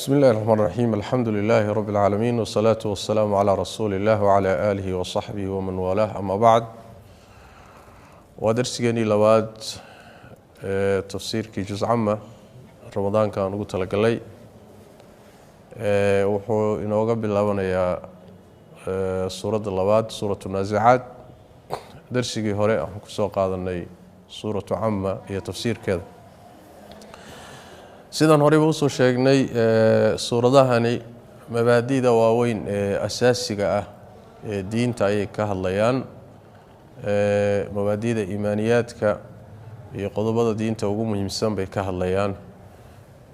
بسم الله الرحمن الرحيم الحمد لله رب العالمين والصلاة والسلام على رسول الله وعلى آله وصحبه ومن والاه أما بعد ودرسيني لواد تفسير كي جزء عامة رمضان كان قلت لك لي وحو إنه قبل لبنا سورة اللواد سورة النازعات درسي هراء كسو قادني سورة عامة هي تفسير كذا sidaan horeyba usoo sheegnay suuradahani mabaadi'da waaweyn ee asaasiga ah ee diinta ayay ka hadlayaan mabaadi'da iimaaniyaadka iyo qodobada diinta ugu muhiimsan bay ka hadlayaan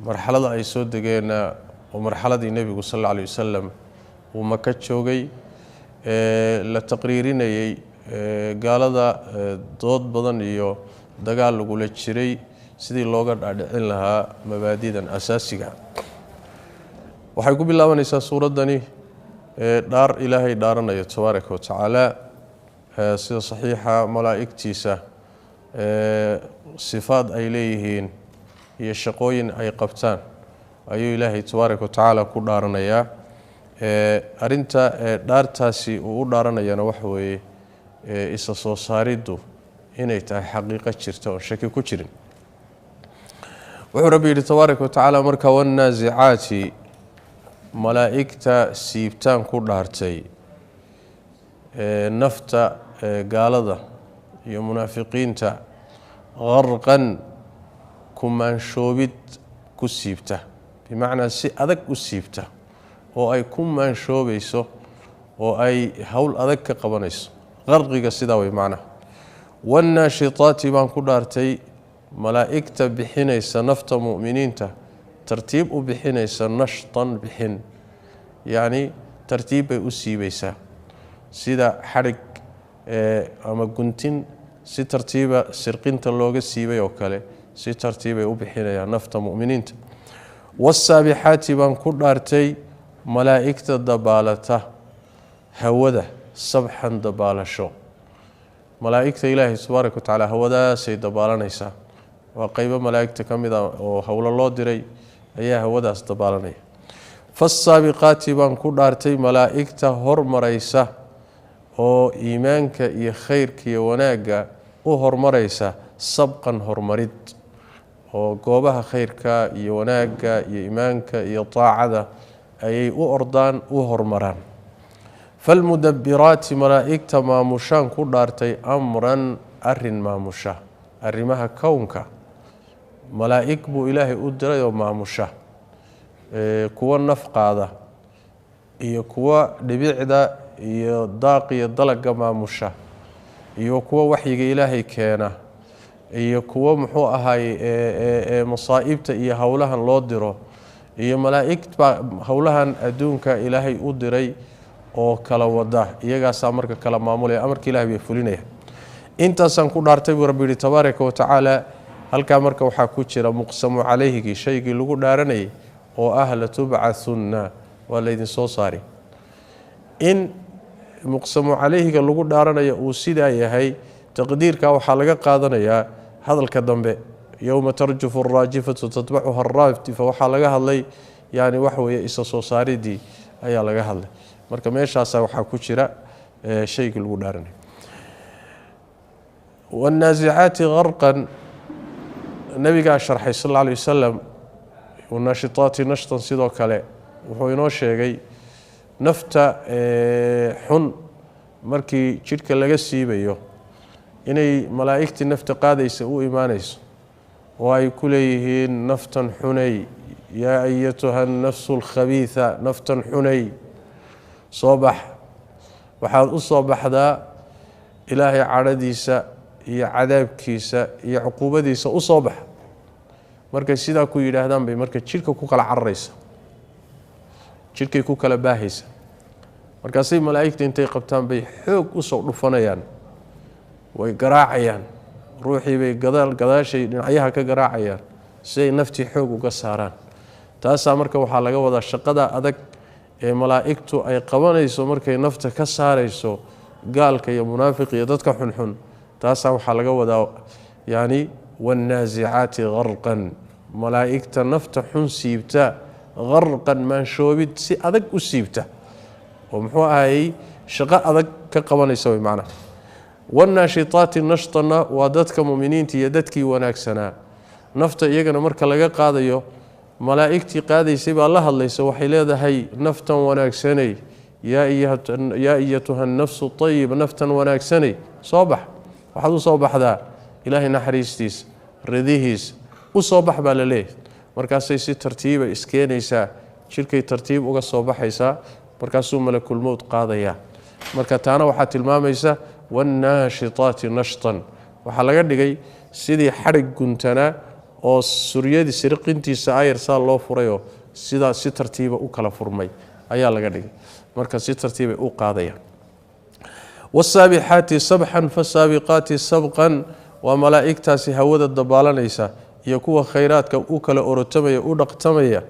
marxalada ay soo degeena oo marxaladii nabigu sallallahu alayhi wasallam uu Maka joogay la taqriirinayay gaalada dood badan iyo dagaal lagu la jiray sidii looga dhaadhicin lahaa mabaadi'dan asaasiga waxay ku bilaabanaysaa suuradani dhaar ilaahay dhaaranayo tabaaraka wa tacaala sida saxiixa malaa'igtiisa sifaad ay leeyihiin iyo shaqooyin ay qabtaan ayuu ilaahay tabaaraka wa tacaala ku dhaaranayaa arinta dhaartaasi uu u dhaaranayana waxa weeye isa soo saariddu inay tahay xaqiiqo jirta oo shaki ku jirin wuxuu rabbi yidhi tabaaraka wa tacaala marka wanaazicaati malaa'igta siibtaan ku dhaartay nafta gaalada iyo munaafiqiinta qarqan kumaanshoobid ku siibta bimacnaa si adag u siibta oo ay ku maanshoobayso oo ay hawl adag ka qabanayso qarqiga sidaa way macnaha wannaashitaati baan ku dhaartay malaa'igta bixinaysa nafta mu'miniinta tartiib u bixinaysa nashtan bixin yani tartiib bay u siibaysaa sida xarig ama guntin si tartiiba sirqinta looga siibay oo kale si tartiibay u bixinayaan nafta mu'miniinta wasaabixaati baan ku dhaartay malaa'igta dabaalata hawada sabxan dabaalasho malaa'igta ilaahay tabaaraka wa tacaala hawadaasay dabaalanaysaa waa qaybo malaa'igta kamid ah oo hawlo loo diray ayaa hawadaas dabaalanaya fasaabiqaati baan ku dhaartay malaa'igta hormaraysa oo iimaanka iyo khayrka iyo wanaagga u hormaraysa sabqan hormarid oo goobaha khayrka iyo wanaagga iyo iimaanka iyo taacada ayay u ordaan u hormaraan falmudabbiraati malaa'igta maamushaan ku dhaartay amran arin maamusha arrimaha kownka malaa'ig buu ilaahay u diray oo maamusha kuwa nafqaada iyo kuwa dhibicda iyo daaq iyo dalaga maamusha iyo kuwa waxyiga ilaahay keena iyo kuwa muxuu ahaay masaa'ibta iyo hawlahan loo diro iyo malaa'igta hawlahan adduunka ilaahay u diray oo kala wada iyagaasaa marka kala maamulaya amarka ilaahay bay fulinaya intaasaan ku dhaartay buu rabbi yidhi tabaaraka wa tacaala halkaa marka waxaa ku jira muqsamu calayhigii shaygii lagu dhaaranayay oo ah latubcathunna waa laydin soo saari in muqsamu calayhiga lagu dhaaranayo uu sidaa yahay taqdiirka waxaa laga qaadanayaa hadalka dambe yowma tarjufu araajifatu tatbacuha arraadifa waxaa laga hadlay yani waxa weeye isa soo saaridii ayaa laga hadlay marka meeshaasa waxaa ku jira shaygii lagu dhaaranayo wanaazicaati qarqan nabigaa sharxay sal alla alay wasalam wanaashitaati nashtan sidoo kale wuxuu inoo sheegay nafta xun markii jidhka laga siibayo inay malaa'igtii nafta qaadaysa u imaanayso oo ay ku leeyihiin naftan xunay yaa ayatuha nafsu lkhabiitha naftan xunay soo bax waxaad u soo baxdaa ilaahay cadhadiisa iyo cadaabkiisa iyo cuquubadiisa u soo bax markay sidaa ku yidhaahdaan bay marka jidhka ku kala cararaysa jidhkay ku kala baahaysa markaasay malaa'igta intay qabtaan bay xoog u soo dhufanayaan way garaacayaan ruuxii bay gadaashay dhinacyaha ka garaacayaan si ay naftii xoog uga saaraan taasaa marka waxaa laga wadaa shaqada adag ee malaa'igtu ay qabanayso markay nafta ka saarayso gaalka iyo munaafiq iyo dadka xunxun taasaa waxaa laga wadaa yani wanaazicaati qarqan malaa'igta nafta xun siibta gharqan maanshoobid si adag u siibta oo muxuu ahay shaqo adag ka qabanaysa way macnaha wannaashitaati nashtana waa dadka mu'miniinta iyo dadkii wanaagsanaa nafta iyagana marka laga qaadayo malaa'igtii qaadaysay baa la hadlaysa waxay leedahay naftan wanaagsanay yaa ayatuha nafsu tayiba naftan wanaagsanay soo bax waxaad u soo baxdaa ilaahay naxariistiisa ridihiisa u soo bax baa la leeyahay markaasay si tartiiba iskeenaysaa jirkay tartiib uga soo baxaysaa markaasuu malakul mowt qaadayaa marka taana waxaa tilmaamaysa wannaashitaati nashtan waxaa laga dhigay sidii xadhig guntanaa oo suryadii siriqintiisa ayar saa loo furayoo sidaa si tartiiba u kala furmay ayaa laga dhigay marka si tartiibay u qaadayaan wasaabixaati sabxan fasaabiqaati sabqan waa malaa'igtaasi hawada dabaalanaysa iyo kuwa khayraadka u kala orotamaya u dhaqtamaya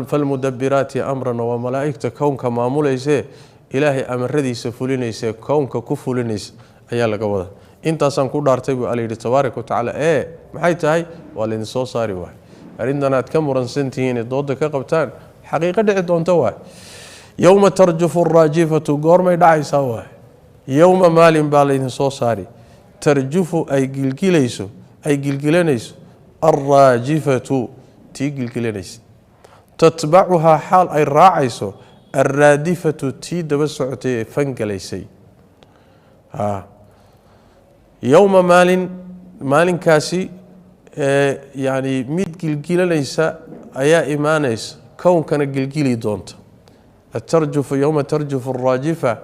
falmudabiraati amrana waa malaa'igta kownka maamulayse ilaahay amaradiisa fulinaysa kownka ku fulinaysa ayaa laga wada intaasaan ku dhaartay buu alla yidhi tabaaraka watacaala maxay tahay waa laydin soo saari waay arrintan aad ka muransantihiin dooda ka qabtaan xaqiiqo dhici doonta waay yowma tarjufu araajifatu goormay dhacaysaa waay yowma maalin baa laydin soo saari tarjufu ay gilgilanayso alraajifatu tii gilgilanaysa tatbacuhaa xaal ay raacayso alraadifatu tii daba socotay ee fangalaysay yowma maalinkaasi yani mid gilgilanaysa ayaa imaanaysa kownkana gilgili doonta yowma tarjufu araajifa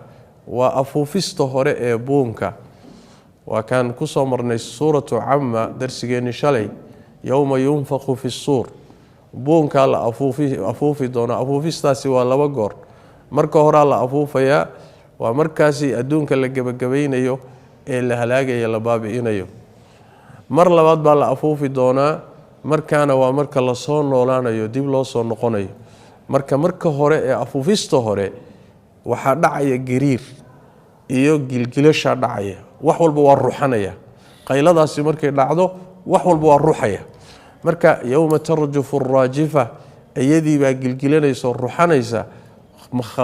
waa afuufista hore ee buunka waa kaan ku soo marnay suuratu cama darsigeenni shalay yowma yunfaqu fi suur buunkaa la afuufi doono afuufistaasi waa 2 goor marka horaa la afuufayaa waa markaasi adduunka la gebagabaynayo ee la halaagaya la baabi'inayo mar labaad baa la afuufi doonaa markaana waa marka la soo noolaanayo dib loo soo noqonayo marka hore ee afuufista hore waxaa dhacaya gariir iyo gilgilasha dhacaya wax walba waa ruuxanaya qayladaasi markay dhacdo wax walba waa ruuxaya marka yowma tarjufu araajifa ayadii baa gilgilanaysa oo ruuxanaysa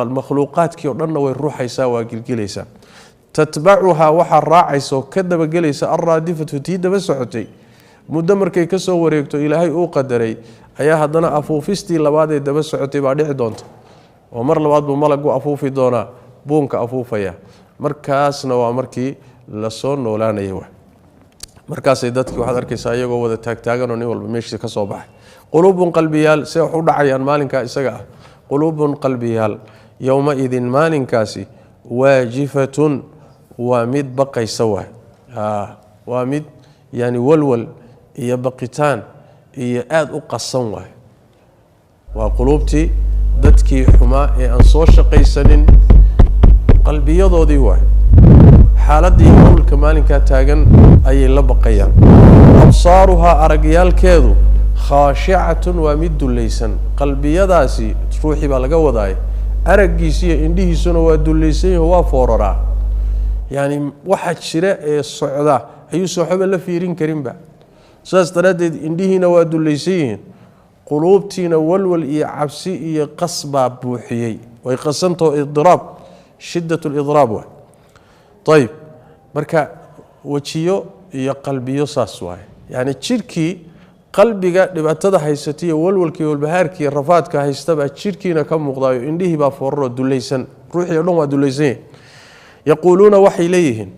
makhluuqaadkii oo dhanna way ruuxaysaa waa gilgilaysaa tatbacuhaa waxaa raacaysa oo ka dabagelaysa alraadifatu tii daba socotay muddo markay ka soo wareegto ilaahay uu qadaray ayaa haddana afuufistii labaad ee daba socotay baa dhici doonta oo mar labaad buu malagu afuufi doonaa buunka afuufaya markaasna waa markii la soo noolaanaya markaasay dadkii waxaad arkaysaa iyagoo wada taagtaaganoo nin walba meeshii ka soo baxay quluubun qalbiyaal see wax u dhacayaan maalinkaa isaga ah quluubun qalbiyaal yowmaidin maalinkaasi waajifatun waa mid baqaysa waa mid yani walwal iyo baqitaan iyo aada u qasan waay waa quluubtii dadkii xumaa ee aan soo shaqaysanin qalbiyadoodii waay xaaladii howlka maalinkaa taagan ayay la baqayaan absaaruhaa aragyaalkeedu khaashicatun waa mid dullaysan qalbiyadaasi ruuxii baa laga wadaaya araggiisiiyo indhihiisuna waa dullaysan yaho waa fooraraa yani waxa jira ee socda ayuu sooxoba la fiirin karinba saas daraaddeed indhihiina waa dullaysan yihiin quluubtiina walwal iyo cabsi iyo qas baa buuxiyey way qasantao idraab shiddat lidraab waay ayib marka wejiyo iyo qalbiyo saas waaye yani jidhkii qalbiga dhibaatada haysatiyo walwalkii walbahaarkii rafaadka haystaba jidhkiina ka muuqdaayo indhihii baa fooraroo dullaysan ruuxii o dhan waa dullaysan yahay yaquuluuna waxay leeyihiin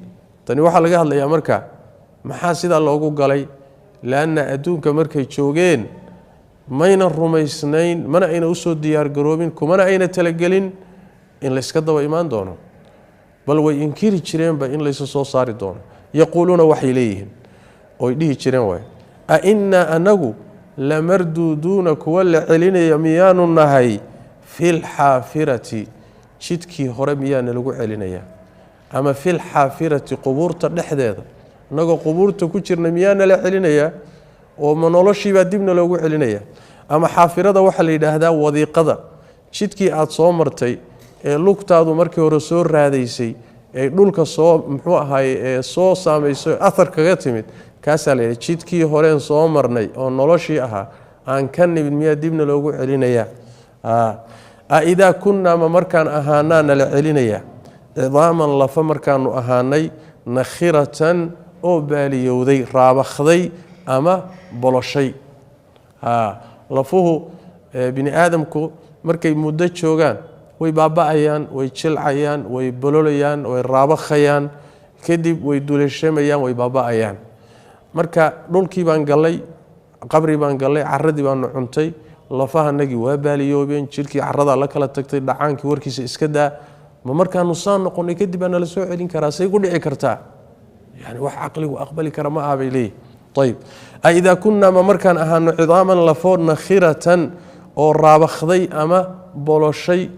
tani waxaa laga hadlayaa marka maxaa sidaa loogu galay leanna adduunka markay joogeen mayna rumaysnayn mana ayna usoo diyaargaroobin kumana ayna talagelin in layska daba imaan doono bal way inkiri jireenba in laysa soo saari doono yaquuluuna waxay leeyihiin oy dhihi jireen waay ainaa anagu lamarduuduuna kuwa la celinaya miyaanu nahay filxaafirati jidkii hore miyaana lagu celinayaa ama filxaafirati qubuurta dhexdeeda inagoo qubuurta ku jirna miyaana la celinayaa oo ma noloshiibaa dibna loogu celinayaa ama xaafirada waxaa la yidhaahdaa wadiiqada jidkii aad soo martay ee lugtaadu markii hore soo raadaysay ee dhulka soo muxuu ahaay ee soo saamayso athar kaga timid kaasaa la yidhi jidkii horeen soo marnay oo noloshii ahaa aan ka nimid miyaa dibna loogu celinayaa أإذا كنا ممركان أهانا نلعلينيا عظاما لفا مركان أهاني نخرة أو باليودي رابخذي أما بلشي لفوه بني آدمكو markay muddo joogaan way baaba'ayaan way jilcayaan way bololayaan way raabakhayaan kadib way duleeshamayaan way baaba'ayaan marka dhulkii baan galay qabri baan galay carradii baan cuntay lafahanagi waa baaliyoobeen jilkii carrada la kala tagtay dhacaankii warkiisa iska daa ma markaan nusaan noqonay kadib aan la soo celin karaa say ku dhici kartaa yani wax aqligu aqbali kara ma aabay leey طيب أإذا كنا ما مركان أهانو عظاما لفورنا خيرة oo raabakhday ama boloshay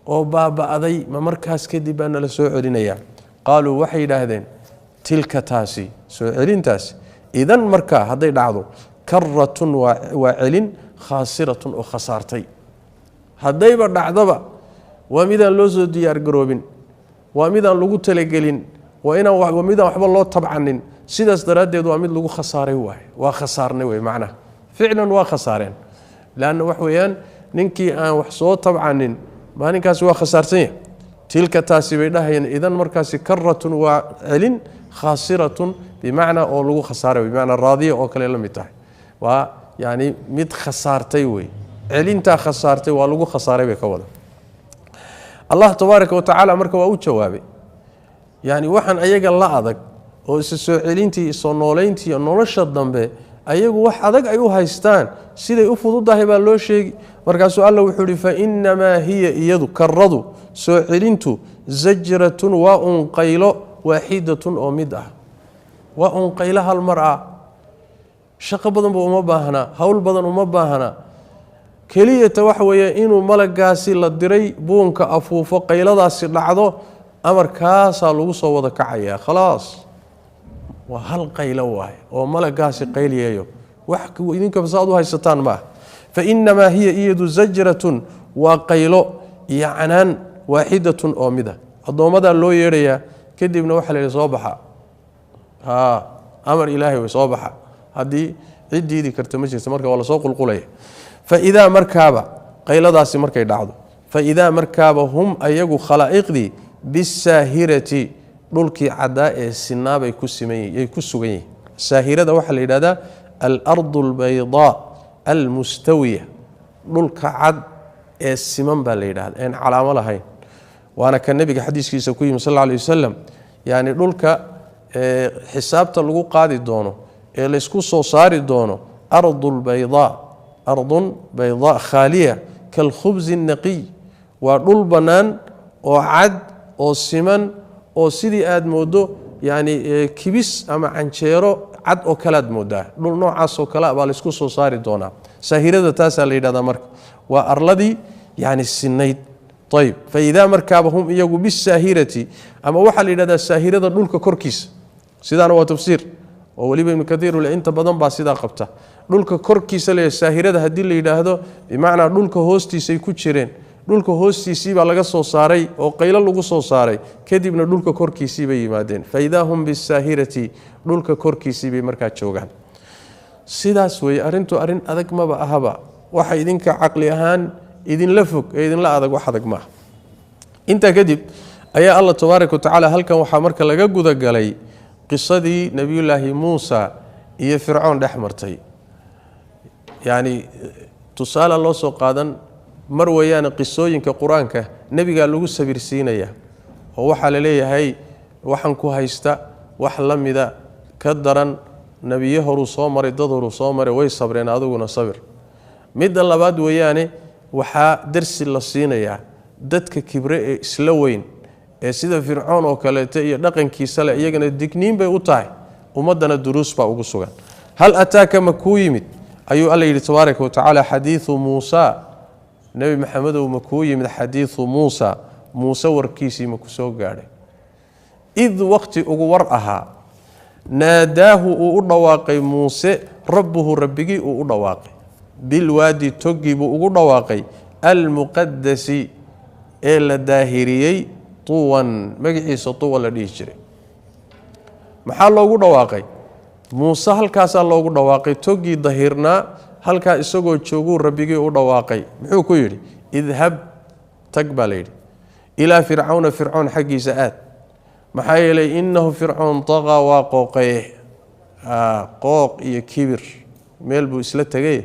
oo baaba'day ma markaas kadib baan la soo celinaya qaaluu waxay yiraahdeen tilka taasi soo celintaas idan marka haday dhacdo karratun wa celin khasiratun oo khasaartay hadayba dhacdaba waa midaan loo soo diyaar garoobin waa midaan lagu talagelin waa midaan waxba loo tabcanin sidaas daraadeed waa mid lagu khasaaray waa khasaarnay way macna ficlan waa khasaareen لأنه وحويان ننكي آن وحصو طبعا ما ننكاس وخسارتين تلك تاسبينها إذن مركز كرة وعلن خاسرة بمعنى أولو خسارة بمعنى راضية أو كلام متاح ويعني مد خسارتي وي علن تا خسارتي ولو خسارة بكودا الله تبارك وتعالى مركب أو جوابي يعني وحن أيق الله أذك أو علنتي صنولينتي نورش الضمبي ayagu wax adag ay u haystaan siday u fududahay baa loo sheegi markaasuu Allah wuxuu yiri fa inma hiya iyadu karradu soo celintu zajratun wa qaylo waahidatun oo mid ah wa qaylo hal mar'a shaqo badan uma baahna hawl badan uma baahna keliyata wax weeye inuu malagaasi la diray buunka afuufo qayladaasi dhacdo amarkaas lagu soo wada kacaya khalaas وهل قيل واي وملقاسي قيليو وحكوا إذن كفصادوا هاي ستان ما فإنما هي إيد زجرة وقيلو يعنان واحدة أومدة الضومدة اللو يريا كدي بنوح لصوبها أمر إلهي وصوبها هذه عدي دي كرتمجي سمركة ولا سوق القلية فإذا مركابة قيل داسي مركي دعضو فإذا مركابة هم أيقوا خلائق دي بالساهرة dhulkii cadaa ee sinaab ay ku sugan yihiin saahirada waxa la yiraahdaa al-ardu al-bayda al-mustawiya dhulka cad ee siman baa la yiraahdaa in calaamo lahayn waana kan nabiga xadiiskiisa ku yimid sallallahu alayhi wasallam yaani dhulka xisaabta lagu qaadi doono ee la isku soo saari doono ardul bayda khaliya kal khubz an-naqi wa dhul banaan oo cad oo siman oo sidii aad moodo yani kibis ama canjeero cad oo kala aad moodaa dhul noocaas oo kala baa la isku soo saari doonaa saahirada taas la yiraahdaa marka waa arladii yani sinayd طيب فاذا مركبهم iyagu bisahirati ama waxa la yiraahdaa saahirada dhulka korkiisa sidana waa tafsiir oo waliba ibn kathir ul inta badan baa sida qabta dhulka korkiisa la saahirada hadii la yiraahdo bimaana dhulka hoostiisa ay ku jireen dhulka hoostiisii baa laga soo saaray oo qaylo lagu soo saaray kadibna dhulka korkiisii bay yimaadeen faydahum bisahirati dhulka korkiisii bay markaa joogaan sidaas way arintu arin adag ma ahaba waxa idinka aqli ahaan idin la fog idin la adag wax adag ma inta kadib ayaa Allah tabaaraka wa taala halkan waxa marka laga guda galay qisadii nabiyullaahi Muusa iyo Fircoon dhaxmartay yani tusaale loo soo qaadan mar wayaan qisooyinka quraanka nabiga lagu sabirsiinaya oo waxa la leeyahay waxan ku haysta wax lamida ka daran nabiyo horu soo maray dad horu soo maray way sabreen adiguna sabir mid labaad wayaan waxa darsi la siinaya dadka kibre ee isla weyn ee sida Fircoon oo kale iyo dhaqankiisa la iyagana digniin bay u tahay umadana duruus ba ugu sugan hal ataaka makuyimid ayuu Allah yiri tabaaraka wa taala hadithu Muusa nabi maxamed oo makuu yimid xadiisu Muusa warkiisii ma ku soo gaaray id waqti ugu war aha naadaahu u dhawaaqay Muuse rabbuhu rabbigi u dhawaaqay bil wadi togibu ugu dhawaaqay al muqaddasi ee la daahiriyay tuwan magaciisa tuwa la dhigi jiray maxaa loogu dhawaaqay Muuse halkaas loogu dhawaaqay togi dahirna halkaa isagoo jooguu rabbigii u dhawaaqay muxuu ku yidhi idhab tag baa layidhi ilaa fircawna fircoon xaggiisa aad maxaa yeelay innahu fircoon tagaa waa qooqaye qooq iyo kibir meel buu isla tegay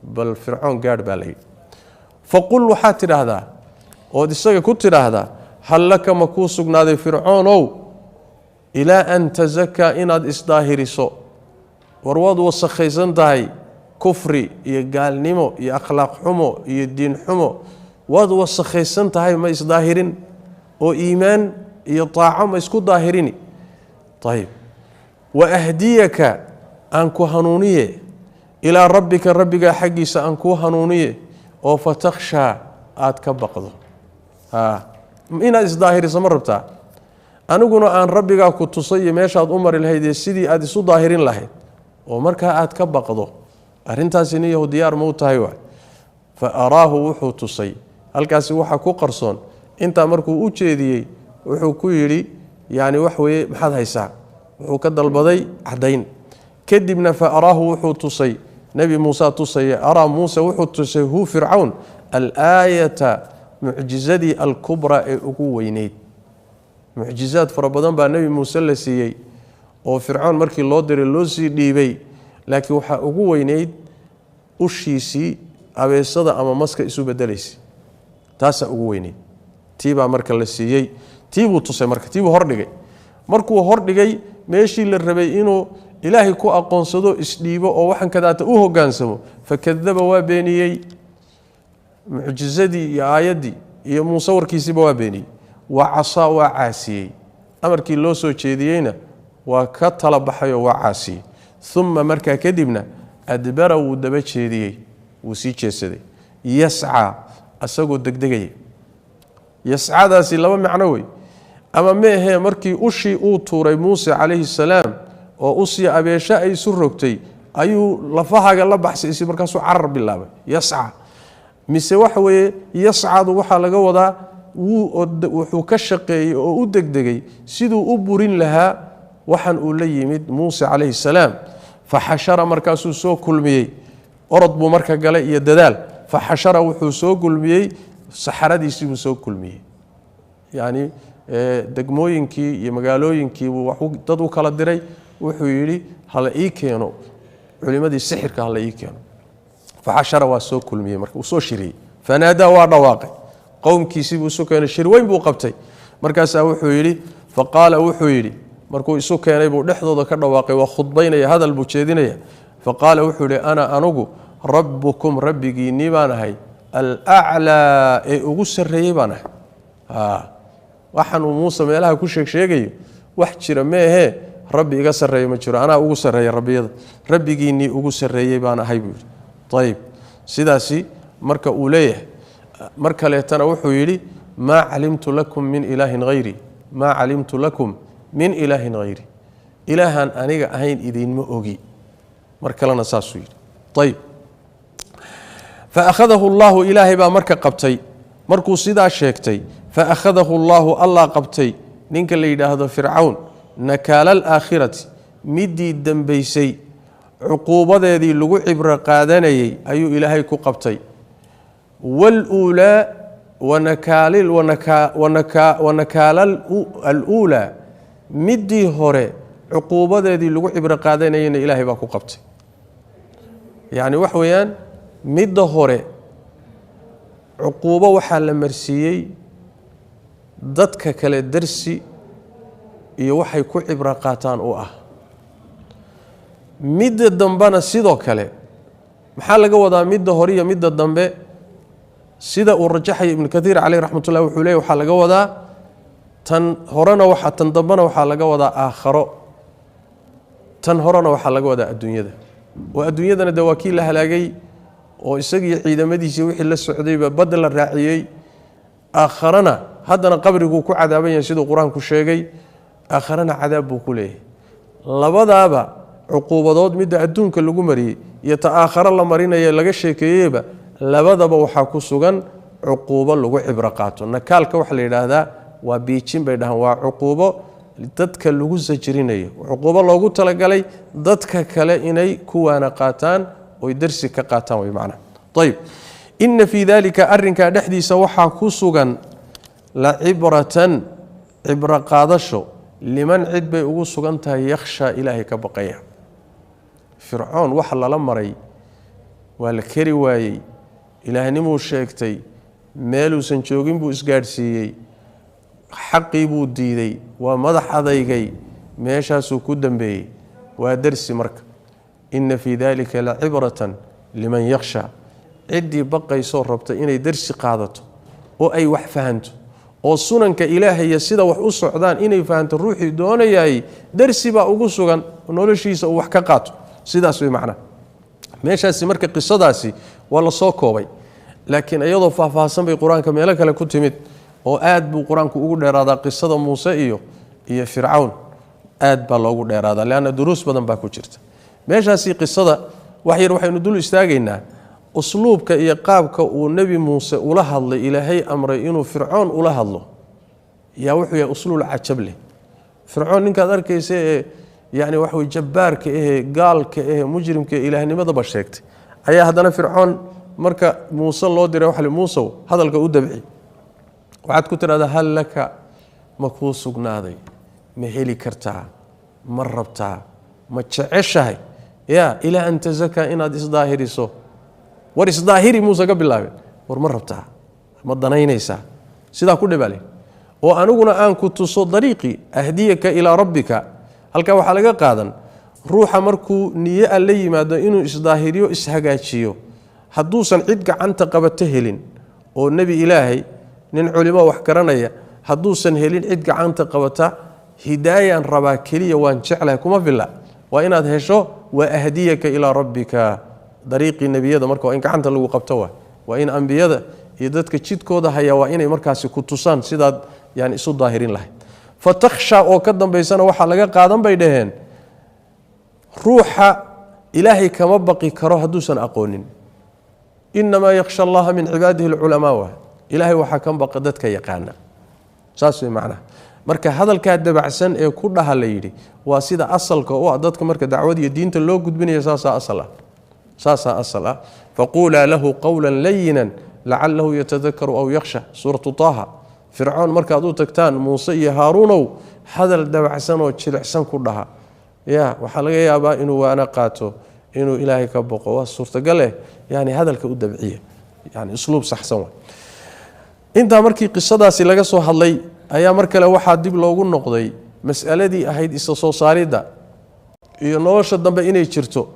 bal fircoon gaadh baa layidhi faqul waxaad tidhaahdaa ood isaga ku tidhaahdaa hal laka ma kuu sugnaaday fircoonow ilaa an tasakaa inaad isdaahiriso war waad wasakhaysan tahay kufri iyo gaalnimo iyo akhlaaq xumo iyo diin xumo waad wasakhaysan tahay ma isdaahirin oo iimaan iyo taaco ma isku daahirini ayib wa ahdiyaka aan ku hanuuniye ilaa rabbika rabbigaa xaggiisa aan kuu hanuuniye oo fatakhshaa aad ka baqdo inaad isdaahiriso ma rabtaa aniguna aan rabbigaa ku tusay iyo meeshaad u mari lahaydee sidii aad isu daahirin lahayd oo markaa aad ka baqdo arrintaasi nin yahu diyaar ma u tahay waay fa araahu wuxuu tusay halkaasi waxaa ku qarsoon intaa markuu u jeediyey wuxuu ku yidhi yani wax weeye maxaad haysaa wuxuu ka dalbaday caddayn kadibna fa araahu wuxuu tusay nebi muuse tusaya araa muuse wuxuu tusay hu fircawn alaayata mucjizadii alkubraa ee ugu weyneyd mucjizaad fara badan baa nebi muuse la siiyey oo fircoon markii loo diray loo sii dhiibay laakiin waxaa ugu weyneyd ushiisii abeesada ama maska isu bedelaysay taasaa ugu weyneyd tiibaa marka la siiyey tiibuu tusay marka tiibuu hordhigay markuu hordhigay meeshii la rabay inuu ilaahay ku aqoonsado isdhiibo oo waxan kadaata u hogaansamo fakadaba waa beeniyey mucjizadii iyo aayaddii iyo muuse warkiisiiba waa beeniyey waa casaa waa caasiyey amarkii loo soo jeediyeyna waa ka tala baxayoo waa caasiyey uma markaa kadibna adbara wuu daba jeediyey wuu sii jeedsaday yascaa asagoo degdegaya yascadaasi laba macno wey ama meehee markii ushii uu tuuray muuse calayhi salaam oo usii abeesho ay isu rogtay ayuu lafahaga la baxsaysay markaasuu carar bilaabay yasca mise waxa weeye yascadu waxaa laga wadaa wuxuu ka shaqeeyey oo u degdegay siduu u burin lahaa waxan uu la yimid muuse calayhi salaam faxashara markaasuu soo kulmiyey orod buu marka galay iyo dadaal faxashara wuxuu soo kulmiyey saxaradiisii buu soo kulmiyey yacni degmooyinkii iyo magaalooyinkii buu dad u kala diray wuxuu yidhi hala ii keeno culimadii sixirka hala ii keeno faxashara waa soo kulmiyey marka uu soo shiriyey fanaadaa waa dhawaaqay qowmkiisii buu isu keenay shir weyn buu qabtay markaasaa wuxuu yidhi faqaala wuxuu yidhi markuu isu keenay buu dhexdooda ka dhawaaqay waa khudbaynaya hadal buu jeedinaya faqaala wuxuu yidhi ana anugu rabbukum rabbigiinnii baan ahay alaclaa ee ugu sarreeyey baan ahay waxaan uu muuse meelaha ku sheegayo wax jira meehee rabbi iga sarreeya ma jiro anaa ugu sarreeya rabbiyada rabbigiinnii ugu sarreeyey baan ahay buu yidhi ayib sidaasi marka uu leeyahay mar kaleetana wuxuu yidhi maa calimtu lakum min ilaahin hayri maa calimtu lakum min ilaahin hayri ilaahaan aniga ahayn idinma ogi mar kalena saasuu yidhi ayib faakhadahu allahu ilaahay baa marka qabtay markuu sidaa sheegtay faakhadahu allahu allah qabtay ninka la yidhaahdo fircawn nakaala alaakhirati midii dembaysay cuquubadeedii lagu cibro qaadanayay ayuu ilaahay ku qabtay waluulaa wanakaala aluulaa midii hore cuquubadeedii lagu cibro qaadanayayna ilaahay baa ku qabtay yacni wax weeyaan midda hore cuquubo waxaa la marsiiyey dadka kale darsi iyo waxay ku cibro qaataan u ah midda dambena sidoo kale maxaa laga wadaa midda hore iyo midda dambe sida uu rajaxay ibnu kathiir caleyh raxmatullahi wuxuu leeyahy waxaa laga wadaa tan horena tan dambena waxaa laga wadaa aakharo tan horena waxaa laga wadaa adduunyada oo adduunyadana dee waa kii la halaagay oo isagii ciidamadiisii wixii la socdayba badda la raaciyey aakharana haddana qabriguu ku cadaaban yahay siduu qur-aanku sheegay aakharana cadaab buu ku leeyahay labadaaba cuquubadood midda adduunka lagu mariyey iyo ta aakharo la marinaye laga sheekeeyeyba labadaba waxaa ku sugan cuquubo lagu cibro qaato nakaalka waxaa la yidhaahdaa waa biijin bay dhahaan waa cuquubo dadka lagu sajrinayo cuquubo loogu talagalay dadka kale inay ku waana qaataan ويدرسي كقاتان ويمعنى طيب إن في ذلك أرنك دحديس وحا كسوغا لعبرة عبرة قادشو لمن عد بيقو سوغانتا يخشى إلهي كبقية فرعون وحل لمري والكري واي إلهي نمو شاكتي مالو سنشوغين بو إسقارسيي حقي بو ديدي ومدح أضيقي ميشاسو كودن بي ودرسي مرك إن في ذلك لعبرة لمن يخشى عدي بقى يصور ربطة إني درسي قادته وأي وح فهمته وصننك إلهي يسيدا وح أصعدان إني فهمت الروحي دون ياي درسي بقى أقصوغان ونولشي سوح كقاته سيدا سوي معنا ميشاسي مرك قصة داسي ولا صوكوبي لكن أيضا فافاسن بالقرآن كما يلك لكتمت وآد بالقرآن كأقول هذا قصة موسى إيو فرعون آد بالله هذا لأن دروس بدن باكو جرت ميشاسي قصة وحير وحي ندول استاغينا أسلوبك إيا قابك ونبي موسى ولا هضلي إلهي أمر إنو فرعون ولا هضله يا وحي أسلوب العجب له فرعون إنك ذلك يعني وحي جبار كإيه قال كإيه مجرم كإلهي ماذا بشيكت أيها هذا فرعون مركا موسى الله دير وحل موسى هذا الك ودبعي وعاد كتر هذا هل لك مكوس سقنادي مهلي كرتها مربتها ما تشعشها يا إلى أن تزكى إن أديس ظاهري سو ورس ظاهري موسى قبل الله ورمربتها ما ضنينيسا سيدا كل بالي وأنا قلنا أن كنت صوت طريقي أهديك إلى ربك هل كان وحلقة قادا روح مركو نية اللي ما إنه إصداهريو إسهاجاتشيو حدوسا عدك عن تقبته هلين والنبي إلهي نن علماء وحكرنا حدوسا هلين عدك عن تقبته هدايا رباكلية وانشعلها كما في الله وإن أدهشو وأهديك إلى ربك طريق النبي هذا مركو إنك عنت لو قبتوه وإن أنبياء يدتك تشيد كودا هيا وإن مركاسي كتوسان سيداد يعني صد ظاهرين له فتخشى وكدن بيسنا وحلقة قادم بيدهن روح إلهي كما بقي كره دوسا أقونين إنما يخشى الله من عباده العلماء إلهي وحكم بقدتك يقانا ساسوي معنا marka hadalka dabacsan ee ku dhaha la yiri waa sida asalka oo dadka marka dacwada diinta loo gudbinayo saasa asala faqula lahu qawlan layyinan la'allahu yatadhakkaru aw yakhsha suratu taha fir'aun marka adu tagtaan muuse iyo haaruunow hadal dabacsan oo jilicsan ku dhaha ya waxa laga yaabaa inuu waana qaato inuu ilaahay ka boqo waa suurtagal yani hadalka u dabciya yani usluub saxsan inta markii qisadaasi laga soo hadlay ayaa markale waxa dib loogu noqday mas'aladii ahayd isa soo saarida iyo nolosha dambe inay jirto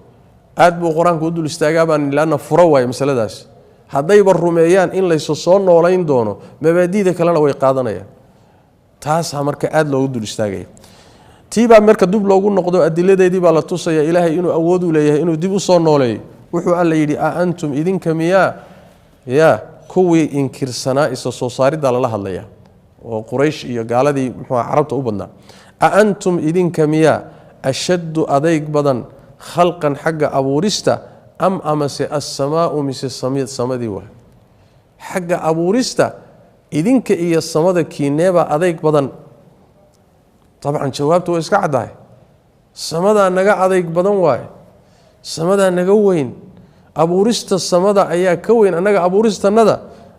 aad buu quraanku u dul istaagaabaan ilaana furo way masaladaas haday bar rumeeyaan in la soo noolayn doono mabaadiida kalena way qaadanayaan taas marka aad loogu dul istaagay tiiba marka dib loogu noqdo adiladeedii baa la tusaya ilaahay inuu awood u leeyahay inuu dib u soo nooleeyo wuxuu alla yiri antum idinka miya ya kuwi inkirsanaa isa soo saarida la hadlaya وقريش iyo gaaladii muxuu carabta u badnaa antum idinka miya ashaddu adayg badan khalqan xagga abuurista am amase as-samaa'u mis samadii waa xagga abuurista idinka iyo samada kiineeba adayg badan طبعا jawaabtu waa iska cadahay samada naga adayg badan waay samada naga weyn abuurista samada ayaa ka weyn anaga abuuristanada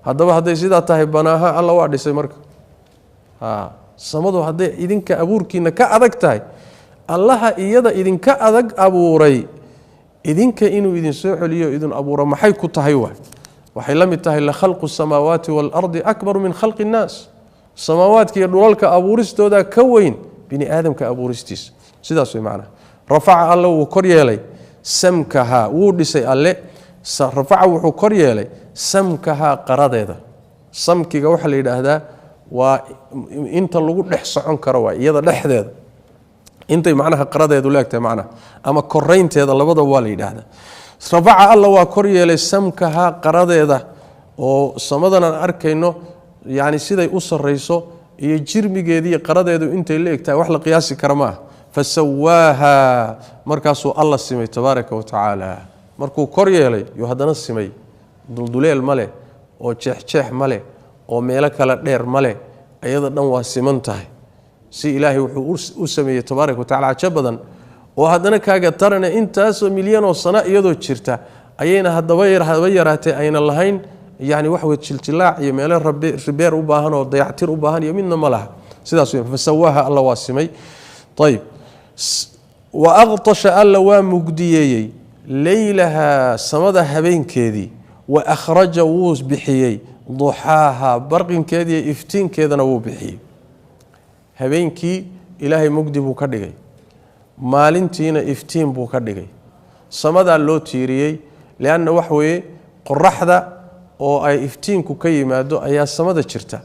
hadaba haday sida tahay banaaha alla waa dhisay marka samadu haday idinka abuurkiina ka adag tahay allaha iyada idinka adag abuuray idinka inuu idin soo celiyo idin abuuro maxay ku tahay waxay la mid tahay la khalqu samawati wal ardi akbar min khalqi an-nas samaawaadka iyo dhulalka abuuristooda ka weyn bini aadamka abuuristiis sidaas way macna rafa'a alla uu kor yeelay samkaha uu dhisay alle rafa'a wuxuu kor yeelay samkaha qaradeeda samkiga waxa la yiraahdaa waa inta lagu dhex socon karo waa iyada dhexdeeda intay macnaha qaradeedu leegtay macnaha ama koreynteeda labada waa la yiraahdaa rafa'a alla waa kor yeelay samkaha qaradeeda oo samadana arkayno yani siday u sareyso iyo jirmigeedii qaradeedu intay leegtahay wax la qiyaasi karo ma fasawaaha markaasuu alla simay tabaaraka wa taala markuu kor yeelay iyo hadana simay dulduleel male oo jeex male oo meelo kala dheer male ayada dhan waa siman tahay si ilaahay wuxuu u sameeyay tabaaraka wa taala ajabadan oo hadana kaaga tarana intaas oo milyan oo sano iyadoo jirta ayayna haddaba yaraatay ayna lahayn yani wax way jiltilaac iyo meelo ribeer u baahan oo dayactir u baahan iyo midna ma laha sidaas weyn fasawaaha alla waasimay طيب واغطش alla waa mugdiyay laylaha samada habeenkeedii wa akhraja wus bixiyay duhaaha barqinkeedii iftiinkeedana wuu bixiyay habeenkii ilaahay mugdi buu ka dhigay maalintiina iftiin buu ka dhigay samada loo tiiriyay leena wax weeye qorraxda oo ay iftiinku ka yimaado ayaa samada jirta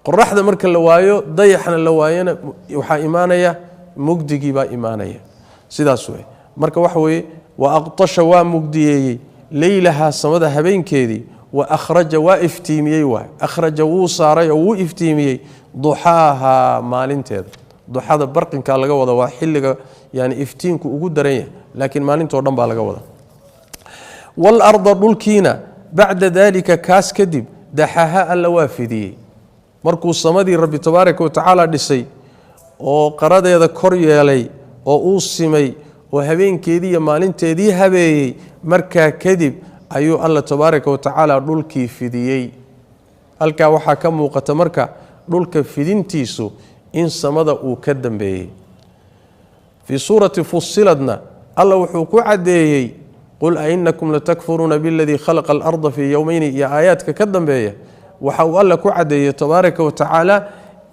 qorraxda marka la waayo dayaxna la waayana waxa iimaanaya mugdigi baa iimaanaya sidaas weey marka wax weeye wa aqtasha wa mugdiyay laylaha samada habeenkeedii wa akhraja wa iftiimiyay wa akhraja wuu saaray oo wuu iftiimiyay duhaaha maalinteeda duhada barqinka laga wada waa xilliga yani iftiinku ugu daran yahay laakiin maalinto dhan baa laga wada wal arda dulkina ba'da dalika kaas kadib dahaha alla waafidiyay markuu samadii rabbi tabaaraka wa taala dhisay oo qaradeeda kor yeelay oo uu simay oo habeenkeedii iyo maalinteedii habeeyay marka kadib ayuu alla tabaaraka wa taala dhulkii fidiyay halka waxa ka muuqata marka dhulka fidintiisu in samada uu ka dambeeyay fi surati fussiladna alla wuxuu ku cadeeyay qul ainakum latakfuruna billadhi khalaqa al-ardha fi yawmayn ya ayatka ka dambeeya waxa uu alla ku cadeeyay tabaaraka wa taala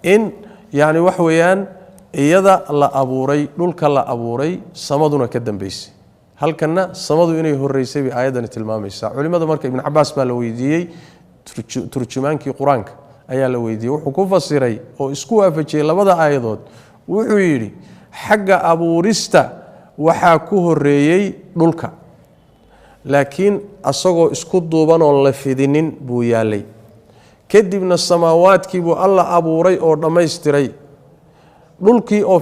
in yani wax weeyaan iyada la abuuray dhulka la abuuray samaduna ka dambeysay halkana samadu inay horeysay bi aayadan tilmaamaysa culimada marka ibn Abbas baa la weydiiyay turjumaankii quraanka ayaa la weydiiyay wuxuu ku fasiray oo isku waafajiyay labada aayadood wuxuu yiri xagga abuurista waxa ku horeeyay dhulka laakiin asagoo isku duuban oo la fidinin buu yaalay kadibna samaawaadkii buu alla abuuray oo dhameystiray dhulkii oo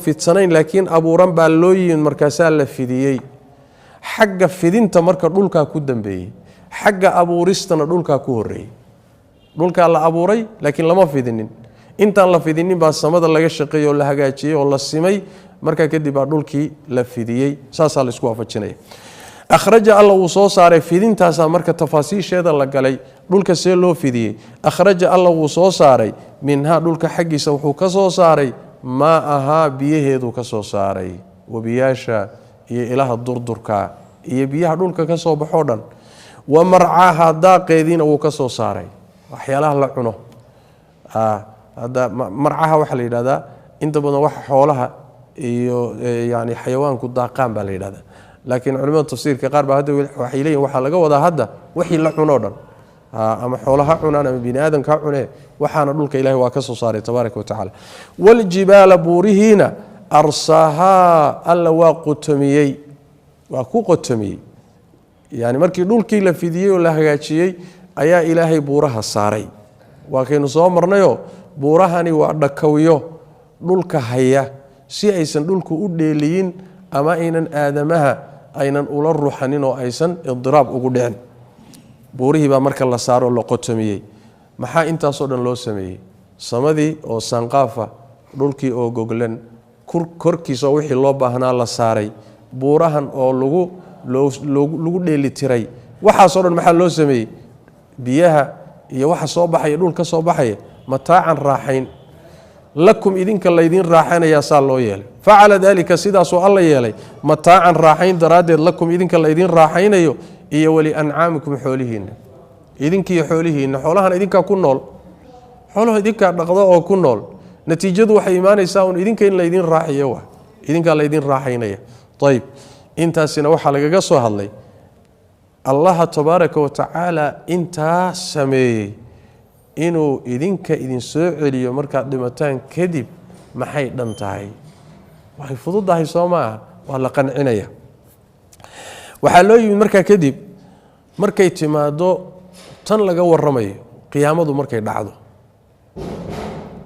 fidsanayn laakiin abuuran baa loo yiin markaas la fidiyay xagga fidinta marka dhulka ku dambeeyay xagga abuuristana dhulka ku horeeyay dhulka la abuuray laakiin lama fidinin intaan la fidinin baa samada laga shaqeeyo la hagaajiyay oo la simay marka kadib baa dhulkii la fidiyay saasa la isku waafajinay akhraja alla wuu soo saaray fidintaas marka tafaasiisheeda la galay dhulka see loo fidiyay akhraja alla wuu soo saaray minha dhulka xaqiisa wuxuu ka soo saaray ma aha biyaheedu ka soo saaray wabiyasha iyo ilaha durdurka iyo biyaha dhulka ka soo baxo dhan wa mar'aha daaqeedina wuu ka soo saaray waxyaalaha la cuno hada mar'aha waxa la yiraahdaa inta badan wax xoolaha iyo yani xayawaanku daaqaan baa la yiraahdaa laakiin culimada tafsiirka qaar baa hadda waxay leeyihiin waxa laga wadaa hadda wixii la cuno dhan ama xoolaha cunaan ama bini'aadanka cunee waxaana dhulka ilaahay waa ka soo saaray tabaaraka wa taala wal jibala burihina arsaha alla waa qotomiyay waa ku qotomiyay yani markii dhulkii la fidiyay oo la hagaajiyay ayaa ilaahay buuraha saaray waa kaynu soo marnayo buurahani waa dhakawiyo dhulka haya si aysan dhulku u dheeliyin ama aynan aadamaha aynan ula ruuxanin oo aysan idiraab ugu dhicin buurihi baa marka la saaro la qotomiyay maxaa intaas oo dhan loo sameeyay samadii oo sanqaafa dhulkii oo goglan korkiisa wixii loo baahnaa la saaray buurahan oo lagu dheeli tiray waxa soo dhan maxaa loo sameeyay biyaha iyo waxa soo baxay dhulka soo baxay mataacan raaxayn lakum idinka laydin raaxanaya saa loo yeelay facala dalika sidaas oo alla yeelay mataacan raaxayn daraadeed lakum idinka laydin raaxaynayo iyo wali an'aamikum xoolihiina idinkiyo xoolihiina xoolahan idinka ku nool xoolaha idinka dhaqdo oo ku nool natiijadu waxay iimaanaysaa in idinka in laydin raaxiyo waa idinka laydin raaxaynaya tayib intaasina waxa lagaga soo hadlay Allah tabaaraka wa taala inta sameeyay inuu idinka idin soo celiyo marka dhimataan kadib maxay dhan tahay waxay fududahay Soomaa waa la qancinaya waxa loo yimid marka kadib markay timaado tan laga waramayo qiyaamadu markay dhacdo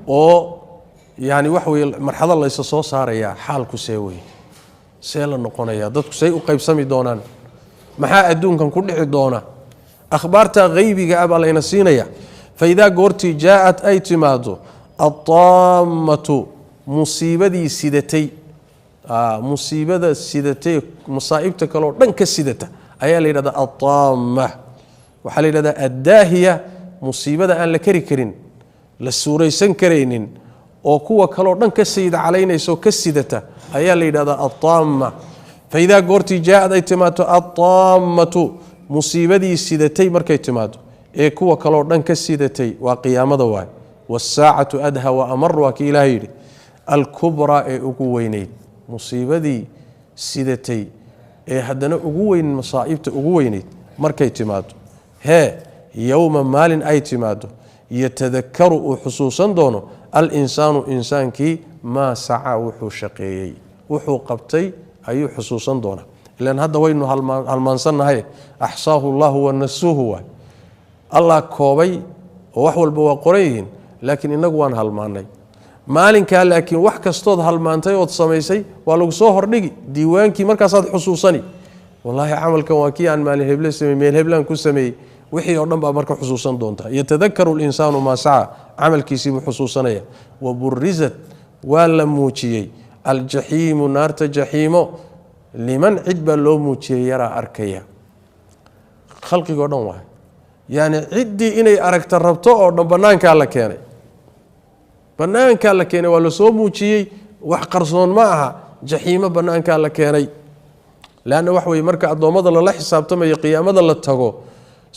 oo yani wax weey marxalad la soo saaraya xaalku seeway see la noqonaya dadku say u qaybsami doonaan maxaa adduunkan ku dhici doona akhbaarta qaybiga ah baa siinaya فإذا قرتي جاءت أي تمادو الطامة مصيبتي سيدتي musiibada sidatay masaa'ibta kale oo dhan ka sidata ayaa la yidhahdaa ataama waxaa la yidhahdaa addaahiya musiibada aan la kari karin la suuraysan karaynin oo kuwa kale oo dhan ka sayid calaynaysa oo ka sidata ayaa la yidhahdaa ataama faidaa goortii jaa-ad ay timaado ataamatu musiibadii sidatay markay timaado ee kuwa kale oo dhan ka sidatay waa qiyaamada waay wasaacatu adha wa amar waa kii ilaahay yidhi alkubraa ee ugu weynayd musiibadii sidatay ee haddana ugu weyn masaa'ibta ugu weynayd markay timaado yowma maalin ay timaado yatadakaru uu xusuusan doono alinsaanu insaankii maa saca wuxuu shaqeeyey wuxuu qabtay ayuu xusuusan doonaa ilaan hadda waynu halmaansannahay axsaahu llahu wanasuuhu waay allah koobay oo wax walba waa qoran yihiin laakiin innagu waan halmaannay maalinkaa laakiin wax kastood halmaantay ood samaysay waa lagu soo hordhigi diiwaankii markaasaad xusuusani wallaahi camalkan waa kii aan maalin heble sameey meel heblaan ku sameeyey wixii oo dhan baa marka xusuusan doontaa yatadakaru linsaanu maa saca camalkiisiibuu xusuusanaya waburizat waa la muujiyey aljaxiimu naarta jaxiimo liman cid baa loo muujiyey yaraa arkaya khalqigoo dhan waay yacni ciddii inay aragta rabto oo dhan bannaankaa la keenay bannaankaa la keenay waa la soo muujiyey wax qarsoon ma aha jaxiimo bannaankaa la keenay leanna wax weye marka addoommada lala xisaabtamayo qiyaamada la tago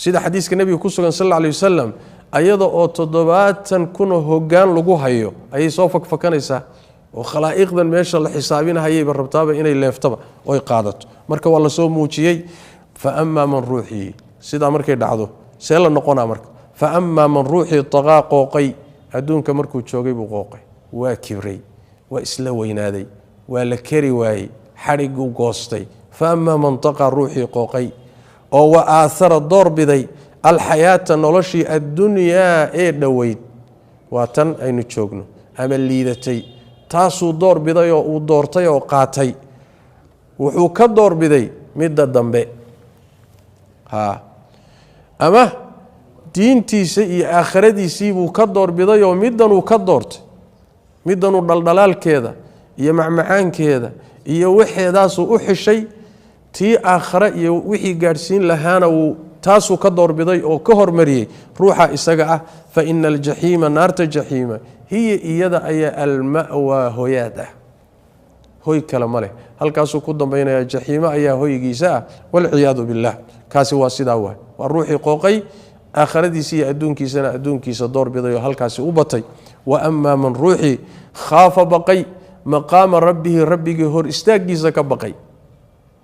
sida xadiiska nebiga ku sugan sal alla alay wasalam ayada oo 70,000 hoggaan lagu hayo ayay soo fakfakanaysaa oo khalaa'iqdan meesha la xisaabinahayayba rabtaaba inay leeftaba oy qaadato marka waa la soo muujiyey fa amaa man ruuxii sidaa markay dhacdo see la noqonaa marka fa amaa man ruuxii taqaa qooqay adduunka markuu joogay buu qooqay waa kibray waa isla weynaaday waa la keri waayey xadhiguu goostay fa amaa man taqaa ruuxii qooqay oo wa aahara door biday alxayaata noloshii addunyaa ee dhoweyd waa tan aynu joogno ama liidatay taasuu door biday oo uu doortay oo qaatay wuxuu ka door biday midda dambe ama diintiisa iyo aakhiradiisii buu ka door biday oo middanuu ka doortay middanuu dhaldhalaalkeeda iyo macmacaankeeda iyo waxeedaasuu u xishay tii aakhare iyo wixii gaadhsiin lahaana wuu taasuu ka doorbiday oo ka hormariyey ruuxa isaga ah fa ina aljaxiima naarta jaxiima hiya iyada ayaa alma'waa hoyaad ah hoy kale ma leh halkaasuu ku dambaynaya jaxiimo ayaa hoygiisa ah walciyaadu billaah kaasi waa sidaa waay waa ruuxii qooqay aakhiradiisa iyo adduunkiisana adduunkiisa doorbiday oo halkaasi u batay wa amaa man ruuxii khaafa baqay maqaama rabbihi rabbigii hor istaaggiisa ka baqay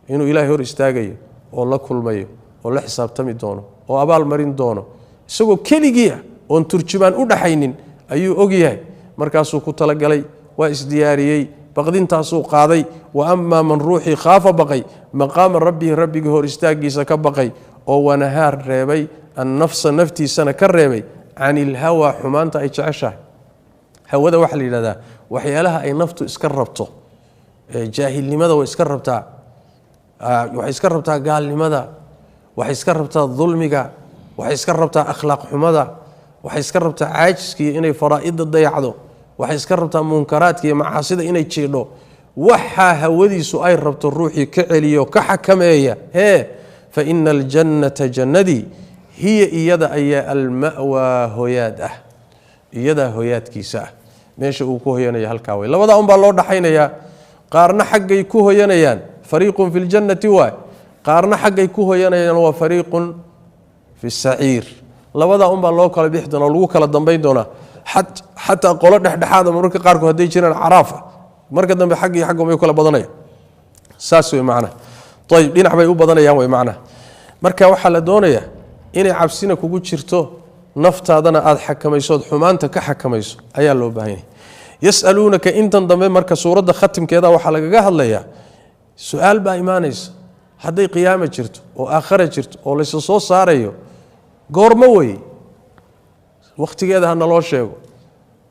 inuu ilaahay hor istaagayo oo la kulmayo oo la xisaabtami doono oo abaal marin doono isagoo keligii ah oon turjumaan u dhaxaynin ayuu ogyahay markaasuu ku talagalay waa isdiyaariyey baqdintaasuu qaaday wa amaa man ruuxii khaafa baqay maqaama rabbihi rabbigii hor istaaggiisa ka baqay oo wanahaar reebay annafsa naftiisana ka reebay can ilhawaa xumaanta ay jeceshahay hawada waxaa la yidhahdaa waxyaalaha ay naftu iska rabto jaahilnimada way iska rabtaa waxay iska rabtaa gaalnimada waxay iska rabtaa dulmiga waxay iska rabtaa akhlaaq xumada waxay iska rabtaa caajiskiiyo inay faraa'ida dayacdo waxay iska rabtaa munkaraadka iyo macaasida inay jiidho waxaa hawadiisu ay rabto ruuxii ka celiyo ka xakameeya fa ina aljannata jannadii hiya iyada ayaa alma'waa hoyaad ah iyadaa hoyaadkiisa ah meesha uu ku hoyanaya halkaa way labadaa unbaa loo dhaxaynayaa qaarna xaggay ku hoyanayaan fariiqun fi ljannati waay qaarna xaggay ku hoyanayaan waa fariiqun fi saciir labadaa unbaa loo kala bixi doona lagu kala dambayn doonaa xataa qolo dhexdhexaada mararka qaarkood hadday jiraan caraafa marka dambe xagg iyo xagga may kala badanayaan saas way macnaha ayib dhinac bay u badanayaan way macnaha marka waxaa la doonayaa inay cabsina kugu jirto naftaadana aada xakamaysood xumaanta ka xakamayso ayaa loo baahan yahay yas'aluunaka intan dambe marka suuradda khatimkeeda waxaa lagaga hadlayaa su-aal baa imaanaysa hadday qiyaama jirto oo aakhara jirto oo laysa soo saarayo goormo weye wakhtigeeda ha naloo sheego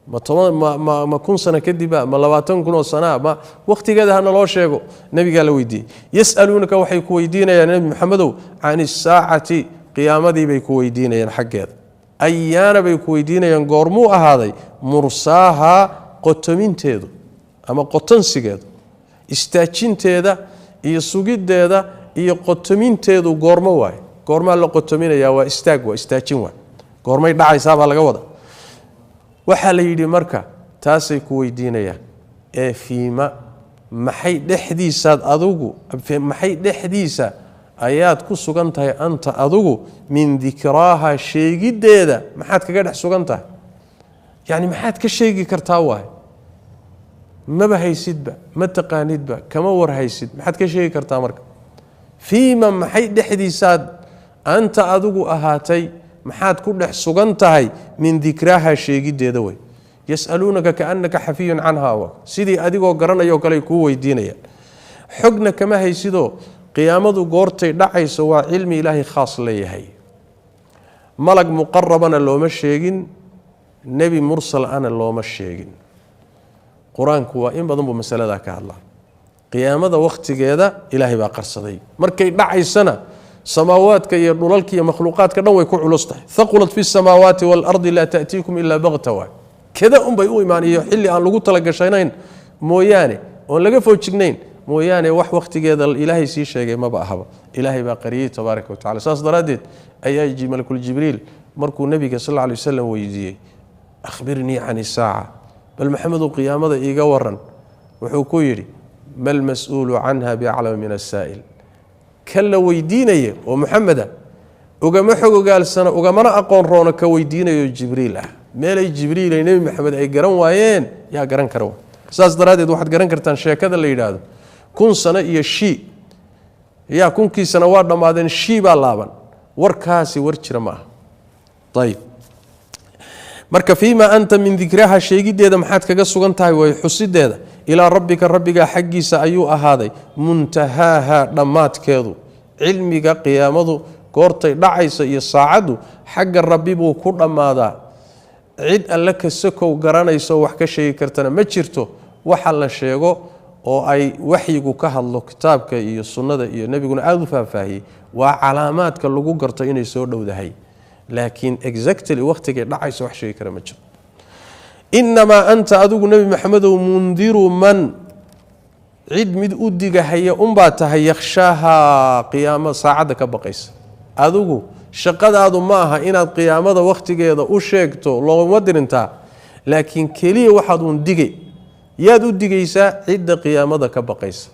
ma 1,000 sano kadiba ma 20,000 oo sanaa ma wakhtigeeda ha naloo sheego nebigaa la weydiiyey yas'aluunaka waxay ku weydiinayaan nebi maxamedow can isaacati qiyaamadii bay ku weydiinayaan xaggeeda ayaana bay ku weydiinayaan goormuu ahaaday mursaaha qotominteedu ama qotonsigeedu istaajinteeda iyo sugiddeeda iyo qotominteedu goormo waay goormaa la qotominayaa waa istaag waa istaajin waay goormay dhacaysaa baa laga wada waxaa la yidhi marka taasay ku weydiinayaan ee fiima maxay dhexdiisa ayaad ku sugan tahay anta adigu min dikraaha sheegiddeeda maxaad kaga dhex sugan tahay yani maxaad ka sheegi kartaa waay maba haysidba ma taqaanidba kama warhaysid maxaad ka sheegi kartaa marka fiima maxay dhexdiisaad anta adigu ahaatay maxaad ku dhex sugan tahay min dikraaha sheegiddeeda way yas'aluunaka kaannaka xafiyun canha wa sidii adigoo garanayoo kale kuu weydiinayaan xogna kama haysidoo qiyaamadu goortay dhacayso waa cilmi ilaahay khaas leeyahay malag muqarabana looma sheegin nebi mursal ana looma sheegin qur-aanku waa in badan buu masaladaa ka hadlaa qiyaamada wakhtigeeda ilaahay baa qarsaday markay dhacaysana samaawaadka iyo dhulalka iyo makhluuqaadka dhan way ku culus tahay thaqulat fi samaawaati waalardi laa ta'tiikum ilaa bagta waay kada unbay u imaaniyo xilli aan lagu talagashanayn mooyaane oon laga foojignayn mooyaane wax wakhtigeeda ilaahay sii sheegay maba ahaba ilaahay baa qariyey tabaaraka wa tacala saas daraaddeed ayaa malakul jibriil markuu nebiga sal alla alay wasalam weydiiyey akhbirnii can isaaca bal maxamedow qiyaamada iiga waran wuxuu ku yidhi mal mas-uulu canha biaclama min asaa'il kan la weydiinaya oo maxameda ugama xog ogaalsana ugamana aqoon roona ka weydiinayo jibriil ah meelay jibriil ay nebi maxamed ay garan waayeen yaa garan kara saas daraaddeed waxaad garan kartaan sheekada la yidhaahdo 1,000 sano iyo shii yaa 1,000 sano waa dhammaadeen shii baa laaban warkaasi war jira ma aha ayib marka fiima anta min dikraha sheegiddeeda maxaad kaga sugan tahay way xusideeda ilaa rabbika rabbiga xaggiisa ayuu ahaaday muntahaaha dhammaadkeedu cilmiga qiyaamadu goortay dhacaysa iyo saacaddu xagga rabbi buu ku dhammaadaa cid alle ka sokow garanayso wax ka sheegi kartana ma jirto waxa la sheego oo ay waxyigu ka hadlo kitaabka iyo sunnada iyo nebiguna aada u faahfaahiyey waa calaamaadka lagu garto inay soo dhowdahay laakiin exactly wakhtigay dhacayso wax sheegi kara ma jiro inamaa anta adigu nebi maxamedow mundiru man cid mid u digahaya unbaa tahay yakhshaaha qiyaamo saacadda ka baqaysa adigu shaqadaadu ma aha inaad qiyaamada wakhtigeeda u sheegto looma dirintaa laakiin keliya waxaad uun digay yaad u digaysaa cidda qiyaamada ka baqaysa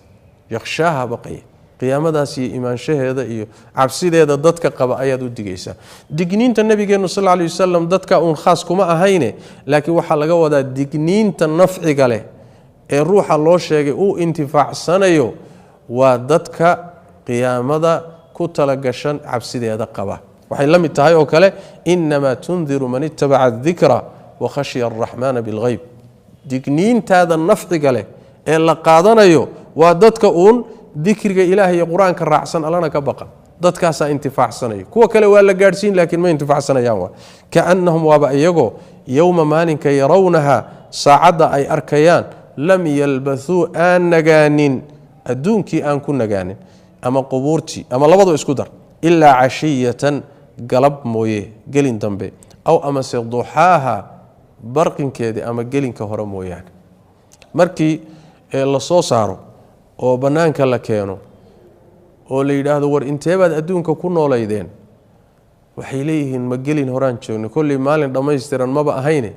yakhshaaha baqaya qiyaamadaas iyo imaanshaheeda iyo cabsideeda dadka qaba ayaad u digaysaa digniinta nabigeennu sal alla alay wasalam dadka uun khaas kuma ahayne laakiin waxaa laga wadaa digniinta nafciga leh ee ruuxa loo sheegay uu intifaacsanayo waa dadka qiyaamada ku talagashan cabsideeda qaba waxay la mid tahay oo kale inamaa tundiru man ittabaca adikra wa khashya araxmaana bilghayb digniintaada nafciga leh ee la qaadanayo waa dadka uun dikriga ilaahay iyo qur-aanka raacsan allana ka baqa dadkaasaa intifaacsanaya kuwa kale waa la gaadhsiin laakiin ma intifaacsanayaan waa kaannahum waaba iyagoo yowma maalinka yarawnaha saacadda ay arkayaan lam yalbathuu aan nagaanin adduunkii aan ku nagaanin ama qubuurtii ama labadoo isku dar ilaa cashiyatan galab mooye gelin dambe aw amase duxaaha barqinkeedii ama gelinka hore mooyaane markii la soo saaro oo bannaanka la keeno oo la yidhaahdo war inteebaad adduunka ku noolaydeen waxay leeyihiin ma gelin horaan joogno kolley maalin dhammaystiran maba ahayne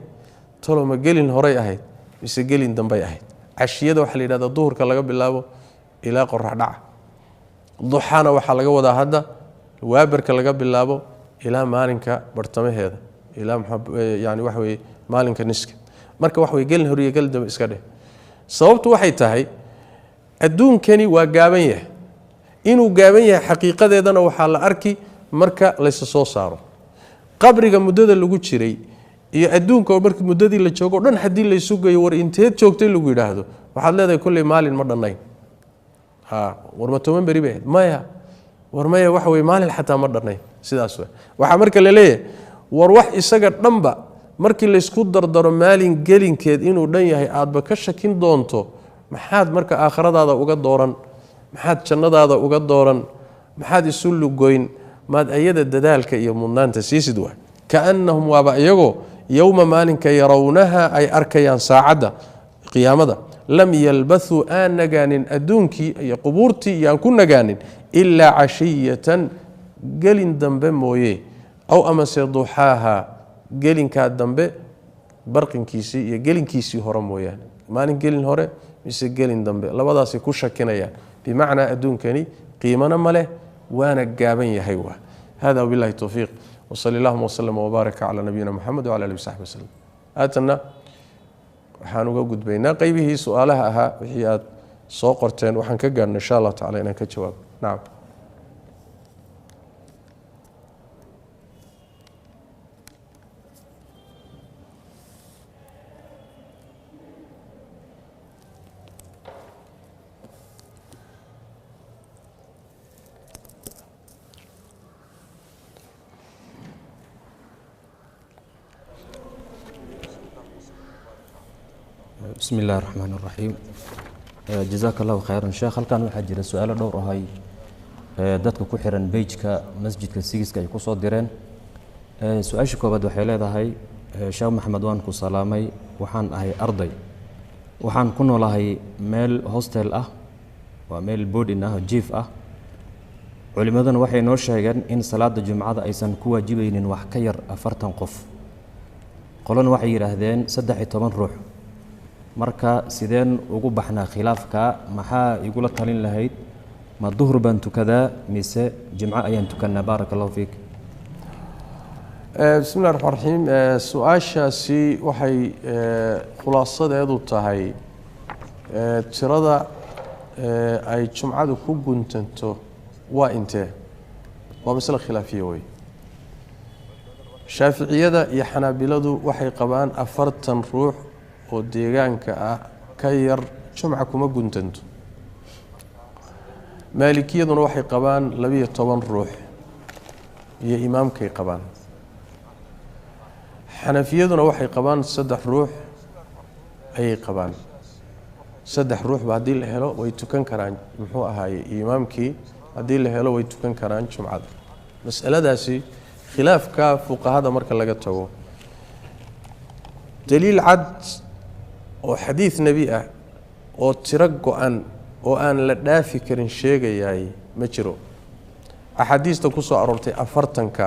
talo ma gelin horay ahayd mise gelin dambay ahayd cashiyada waxaa la yidhahdaa duhurka laga bilaabo ilaa qorax dhaca duxaana waxaa laga wadaa hadda waabarka laga bilaabo ilaa maalinka bartamaheeda ilaa yani waxa weye maalinka niska marka waxa weye gelin hor iyo gelin dambe iska dheh sababtu waxay tahay adduunkani waa gaaban yahay inuu gaaban yahay xaqiiqadeedana waxaa la arki marka laysa soo saaro qabriga muddada lagu jiray iyo adduunka markii muddadii la joogo dhan haddii laysu geeyo war inteed joogtay lagu yidhaahdo waxaad leedahay kolley maalin ma dhannayn war ma 10 beri bay maya war maya waxa weye maalin xataa ma dhannayn sidaas waxaa marka la leeyahay war wax isaga dhanba markii laysku dardaro maalin gelinkeed inuu dhan yahay aadba ka shakin doonto maxaad marka aakhiradaada uga dooran maxaad jannadaada uga dooran maxaad isu lugoyn maad ayada dadaalka iyo mudnaanta siisid waa kaannahum waaba iyagoo yowma maalinka yarawnaha ay arkayaan saacadda qiyaamada lam yalbathuu aan nagaanin adduunkii iyo qubuurtii iyo aan ku nagaanin ilaa cashiyatan gelin dambe mooye aw amase duxaaha gelinkaa dambe barqinkiisii iyo gelinkiisii hore mooyaane maalin gelin hore mise gelin dambe labadaasay ku shakinayaan bimacnaa adduunkani qiimana ma leh waana gaaban yahay waa hada wabillahi towfiiq وصلى الله وسلم وبارك على نبينا محمد وعلى اله وصحبه وسلم آتنا waxaan uga gudbaynaa qaybihii su'aalaha ahaa wixii aad soo qorteen waxaan ka gaarnay insha Allah taala inaan ka jawaab naam بسم الله الرحمن الرحيم جزاك الله خيرا شيخ هل كان waxaa jira su'aalo dhowr ah ay dadka ku xiran page-ka masjidka sigiska ay ku soo direen su'aasha koobaad waxay leedahay Sheekh Maxamed waan ku salaamay waxaan ahay arday waxaan ku noolahay meel hostel ah waa meel boarding ah jiif ah culimadana waxay noo sheegeen in salaada jumcada aysan ku waajibaynin wax ka yar 40 qof qolana waxay yiraahdeen 13 ruux marka sideen ugu baxnaa khilaafka maxaa igula talin lahayd ma duhur baan tukadaa mise jimca ayaan tukanaa barakallahu fiik bismillaahir rahmaanir rahiim su'aashaasi waxay khulaasadeedu tahay tirada ay jumcadu ku guntanto waa intee waa mas'ala khilaafiye way shaafiiciyada iyo xanaabiladu waxay qabaan 40 ruux oo deegaanka ah ka yar jumca kuma guntanto maalikiyaduna waxay qabaan 12 ruux iyo imaamkay qabaan xanafiyaduna waxay qabaan 3 ruux ayay qabaan 3 ruux ba hadii la helo way tukan karaan muxuu ahaayay imaamkii hadii la helo way tukan karaan jumcada mas'aladaasi khilaafka fuqahada marka laga tago daliil cad oo xadiis nabi ah oo tiro go'an oo aan la dhaafi karin sheegayay ma jiro axaadiista ku soo aroortay 40ka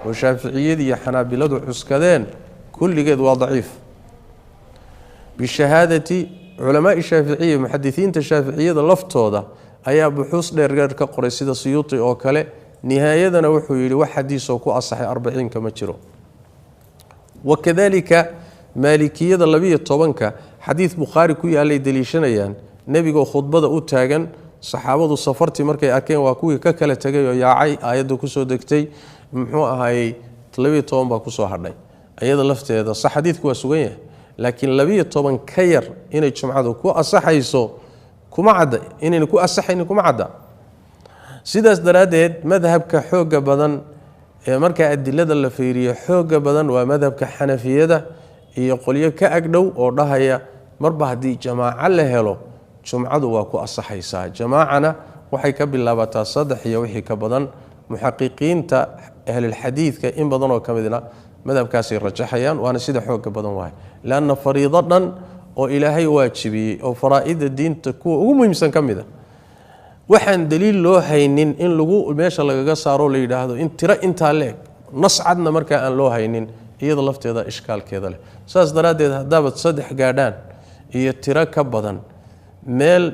oo shaafiiciyada iyo xanaabiladu cuskadeen kulligeed waa daciif bishahadati culamaa shaafiiciyada muhaddisiinta shaafiiciyada laftooda ayaa buxuus dheer ka qoray sida Suyuuti oo kale nihaayadana wuxuu yiri wax xadiis oo ku asaxay 40 ka ma jiro wakadalika maalikiyada 12ka xadiis Bukhari ku yaalay daliishanayaan nabiga khudbada u taagan saxaabadu safartii markay arkeen waa kuwii ka kala tagay oo yaacay aayadu ku soo degtay muxuu ahaayay 12 baa ku soo hadhay ayada lafteeda sax xadiisku waa sugan yahay laakiin 12 ka yar inay jumcadu ku asaxayso kuma cadda inay ku asaxaynin kuma cadda sidaas daraadeed madhabka xooga badan ee marka adilada la fiiriyo xooga badan waa madhabka xanafiyada iyo qoliyo ka agdhow oo dhahaya marba hadii jamaaca la helo jumcadu waa ku asaxaysaa jamaacana waxay ka bilaabataa 3 iyo wixii ka badan muhaqiqiinta ahli xadiidka in badan oo kamidna madhabkaasi rajaxayaan waana sida xooga badan waay laana fariidadan oo ilaahay waajibiyay oo faraa'ida diinta kuwa ugu muhiimsan kamida waxaan daliil loo haynin in lagu meesha lagaga saaro la yiraahdo in tira inta leeg nas cadna marka aan loo haynin iyada lafteeda ishkaalkeeda leh saas daraadeed hadaba 3 gaadhaan iyo tira ka badan meel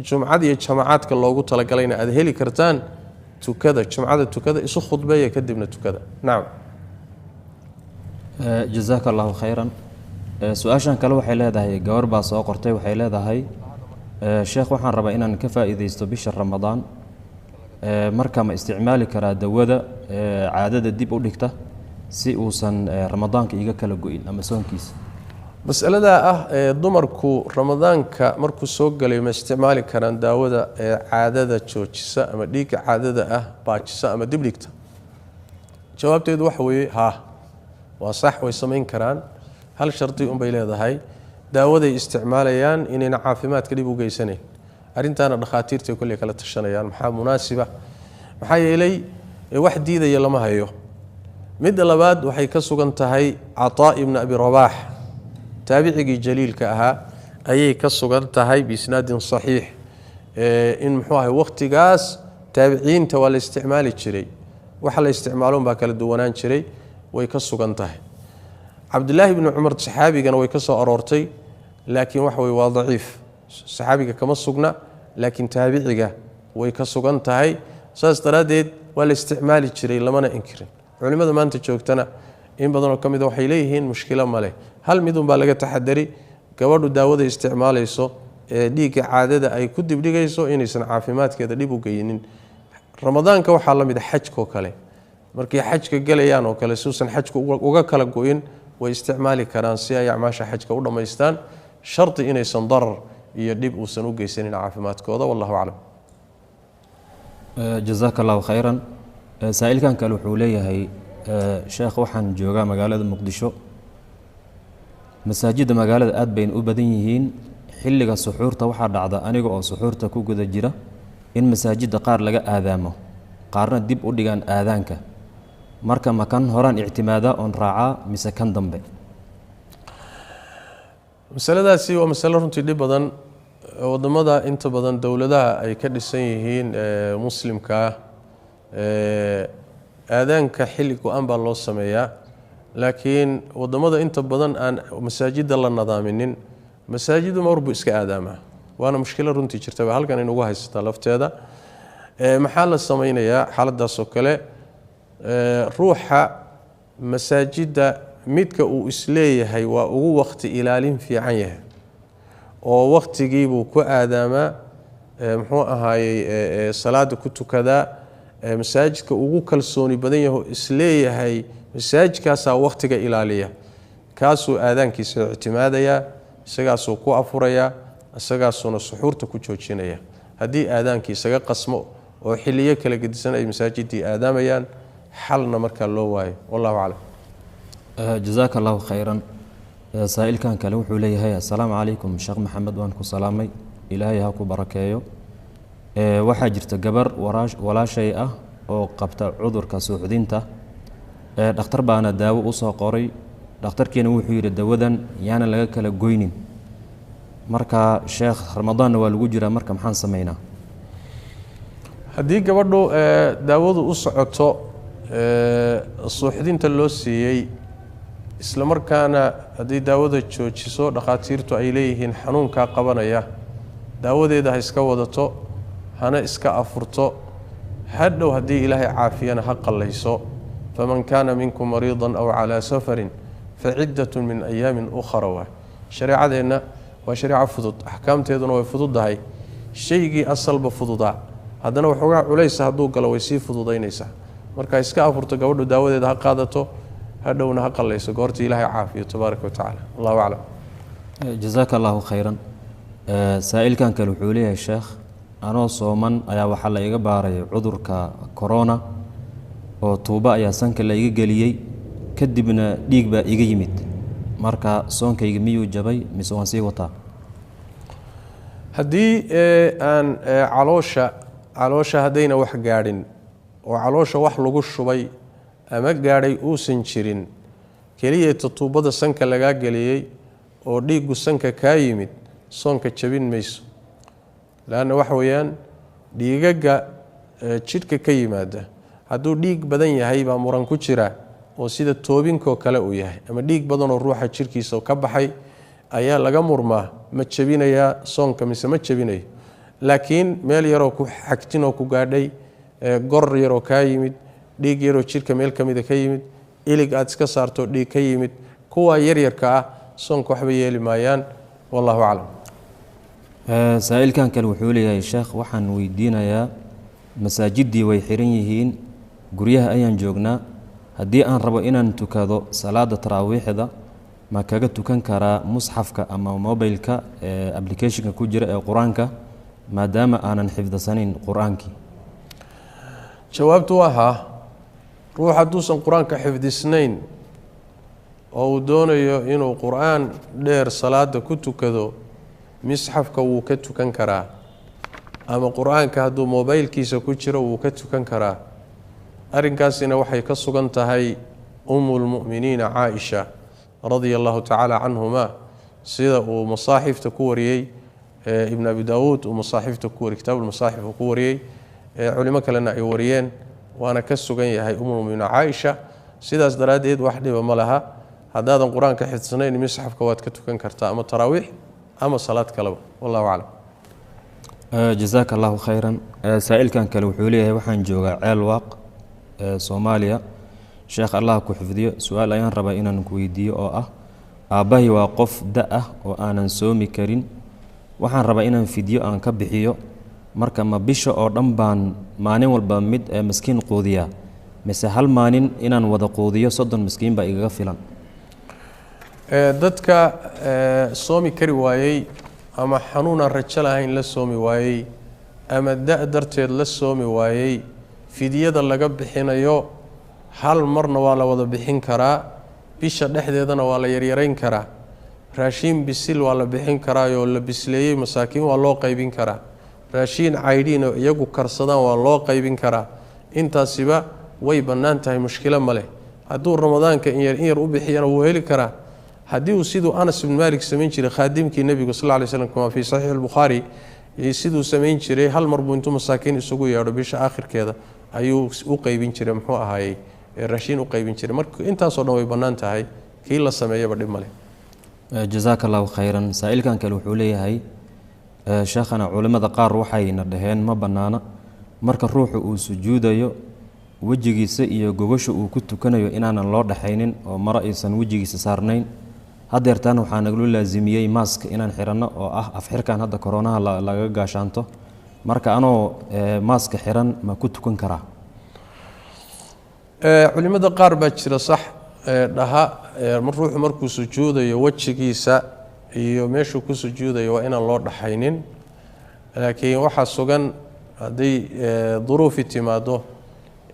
jumcada iyo jamaacadka loogu talagalayna aad heli kartaan tukada jumcada tukada isu khudbeeya kadibna tukada naam jazakallahu khayran su'aashan kale waxay leedahay gabar baa soo qortay waxay leedahay sheekh waxaan rabaa inaan ka faa'iideysto bisha Ramadaan marka ma isticmaali karaa dawada caadada dib u dhigta si uusan Ramadaanka iga kala go'in ama soonkiisa mas'alada ah dumarku Ramadaanka markuu soo galay ma isticmaali karaan daawada caadada joojisa ama dhiigga caadada ah baajisa ama dib dhigta jawaabteedu waxa weeye ha waa sax way sameyn karaan hal sharti un bay leedahay daawaday isticmaalayaan inayna caafimaadka dib u geysaneen arrintaana dhakhaatiirta kulli kala tashanayaan maxaa munaasiba maxaa yeelay wax diidaya lama hayo mid labaad waxay ka sugan tahay Ataa ibn Abi Rabah taabicigi jaliilka ahaa ayay ka sugan tahay biisnaadin saxiix in muxuu ahay waqtigaas taabiciinta waa la isticmaali jiray waxa la isticmaaloon baa kala duwanaan jiray way ka sugan tahay cabdulaahi ibnu cumar saxaabigana way ka soo aroortay laakiin waxa way waa daciif saxaabiga kama sugna laakiin taabiciga way ka sugan tahay saas daraadeed waa la isticmaali jiray lamana inkirin culimada maanta joogtana in badan oo ka mid waxay leeyihiin mushkilo male hal midun baa laga taxadari gabadhu daawada isticmaalayso ee dhiigga caadada ay ku dibdhigayso inaysan caafimaadkeeda dhib u geynin ramadaanka waxaa la mid ah xajka oo kale markay xajka galayaan oo kale suusan xajku uga kala go'in way isticmaali karaan si ay acmaasha xajka u dhamaystaan sharti inaysan darar iyo dhib uusan u geysanin caafimaadkooda wallahu aclam jazaaka allahu khayran saa'ilkan kale wuxuu leeyahay sheekh waxaan joogaa magaalada muqdisho masaajidda magaalada aad bayna u badan yihiin xilliga suxuurta waxaa dhacda aniga oo suxuurta ku guda jira in masaajidda qaar laga aadaamo qaarna dib u dhigaan aadaanka marka ma kan horaan ictimaadaa oon raacaa mise kan dambe masaladaasi waa masalo runtii dhib badan wadamada inta badan dowladaha ay ka dhisan yihiin muslimka aadaanka xilli go-an baa loo sameeyaa laakiin wadamada inta badan aan masaajidda la nadaaminin masaajidu marbu iska aadaamaa waana mushkilo runtii jirta halkan inugu haysataa lafteeda maxaa la samaynayaa xaaladaasoo kale ruuxa masaajidda midka uu isleeyahay waa ugu waqti ilaalin fiican yahay oo waqtigiibuu ku aadaamaa muxuu ahaayey salaada ku tukadaa masaajidka ugu kalsooni badan yaho isleeyahay masaajidkaasaa waqtiga ilaaliya kaasuu aadaankiisa ictimaadayaa isagaasuu ku afurayaa isagaasuuna suxuurta ku joojinaya haddii aadaankii isaga qasmo oo xiliyo kala gedisan ay masaajidii aadaamayaan xalna markaa loo waayo wallahu aclam jazaaka allahu khayran saa'ilkan kale wuxuu leeyahay assalaamu calaykum sheekh maxamed waan ku salaamay ilaahay ha ku barakeeyo waxaa jirta gabar walaashay ah oo qabta cudurka suuxdinta dhakhtar baana daawo u soo qoray dhakhtarkiina wuxuu yidhi dawadan yaana laga kala goynin marka sheekh ramadaanna waa lagu jiraa marka maxaan samaynaa haddii gabadhu daawadu u socoto suuxdinta loo siiyey isla markaana haddii daawada joojiso dhakhaatiirtu ay leeyihiin xanuunkaa qabanaya daawadeeda ha iska wadato hana iska afurto hadhow haddii ilaahay caafiyana ha qallayso faman kaana minkum mariidan aw calaa safarin faciddatun min ayaamin ukhra waa shareecadeenna waa shareeco fudud axkaamteeduna way fududdahay shaygii asalba fududaa haddana waxoogaa culaysa hadduu galo way sii fududaynaysaa marka iska afurto gabadhu daawadeeda ha qaadato hadhowna ha qallayso goortii ilaahay caafiyo tabaaraka watacaala allahu aclam jazaaka allahu khayran saa'ilkan kale wuxuu leeyahay sheekh anoo sooman ayaa waxaa la iga baaray cudurka corona oo tuubo ayaa sanka la iga geliyey kadibna dhiig baa iga yimid marka soonkayga miyuu jabay mise waan sii wataa haddii aan caloosha haddayna wax gaadhin oo caloosha wax lagu shubay ama gaadhay uusan jirin keliyeeta tuubada sanka lagaa geliyey oo dhiiggu sanka kaa yimid soonka jabin mayso laanna waxa weeyaan dhiigaga jidhka ka yimaada hadduu dhiig badan yahay baa muran ku jira oo sida toobinkoo kale uu yahay ama dhiig badanoo ruuxa jidhkiisa ka baxay ayaa laga murmaa ma jabinayaa soonka mise ma jabinayo laakiin meel yaroo ku xagtinoo ku gaadhay gor yaroo kaa yimid dhiig yaroo jidhka meel ka mida ka yimid ilig aad iska saarto dhiig ka yimid kuwa yaryarka ah soonka waxba yeeli maayaan wallahu aclam saa'ilkan kale wuxuu leeyahay sheekh waxaan weydiinayaa masaajiddii way xiran yihiin guryaha ayaan joognaa haddii aan rabo inaan tukado salaada taraawiixda ma kaga tukan karaa musxafka ama mobilka applicationka ku jira ee qur-aanka maadaama aanan xifdisanayn qur-aankii jawaabtu waa haa ruux hadduusan qur-aanka xifdisnayn oo uu doonayo inuu qur-aan dheer salaada ku tukado misxafka wuu ka tukan karaa ama qur-aanka hadduu mobaylkiisa ku jiro wuu ka tukan karaa arrinkaasina waxay ka sugan tahay umu lmu'miniina caaisha radia allahu tacaala canhuma sida uu masaaxifta ku wariyey ibn abi daawuud uu masaaxifta ku wariyey kitaab almasaaxif uu ku wariyey culimo kalena ay wariyeen waana ka sugan yahay umulmu'miniin caaisha sidaas daraaddeed wax dhiba ma laha haddaadan qur-aanka xifdsanayn misxafka waad ka tukan kartaa ama taraawiix ama salaad kaleba wallahu aclam jazaaka allahu khayran saa'ilkan kale wuxuu leeyahay waxaan joogaa ceel waaq soomaaliya sheekh allah ku xifdiyo su-aal ayaan rabaa inaan ku weydiiyo oo ah aabbahay waa qof da ah oo aanan soomi karin waxaan rabaa inaan fidyo aan ka bixiyo marka ma bisha oo dhan baan maalin walba mid miskiin quudiyaa mise hal maalin inaan wada quudiyo 30 miskiin baa igaga filan dadka soomi kari waayey ama xanuunaan rajo lahayn la soomi waayey ama da' darteed la soomi waayey fidyada laga bixinayo hal marna waa la wada bixin karaa bisha dhexdeedana waa la yaryarayn karaa raashiin bisil waa la bixin karaayoo la bisleeyey masaakiin waa loo qaybin karaa raashiin caydhiin oo iyagu karsadaan waa loo qaybin karaa intaasiba way bannaan tahay mushkilo ma leh hadduu ramadaanka in yar u bixiyana wuu heli karaa haddii uu siduu anas ibn maalik samayn jiray khaadimkii nebigu sal lla lay slam kama fii saxiix albukhaari siduu samayn jiray hal mar buu intuu masaakiin isugu yeedho bisha aakhirkeeda ayuu u qaybin jiray muxuu ahaayey raashiin u qaybin jiray marka intaasoo dhan way bannaan tahay kii la sameeyaba dhib ma leh jazaaka allahu khayran saa'ilkan kale wuxuu leeyahay sheekhana culimmada qaar waxayna dhaheen ma bannaana marka ruuxu uu sujuudayo wejigiisa iyo gogasha uu ku tukanayo inaanan loo dhaxaynin oo maro aysan wejigiisa saarnayn haddeertaan waxaa naglu laasimiyey maaska inaan xiranno oo ah afxirkan hadda koronaha laga gaashaanto marka anoo maaska xiran ma ku tukan karaa culimmada qaar baa jira sax dhaha ruuxu markuu sujuudayo wejigiisa iyo meeshuu ku sujuudayo waa inaan loo dhaxaynin laakiin waxaa sugan hadday duruufi timaado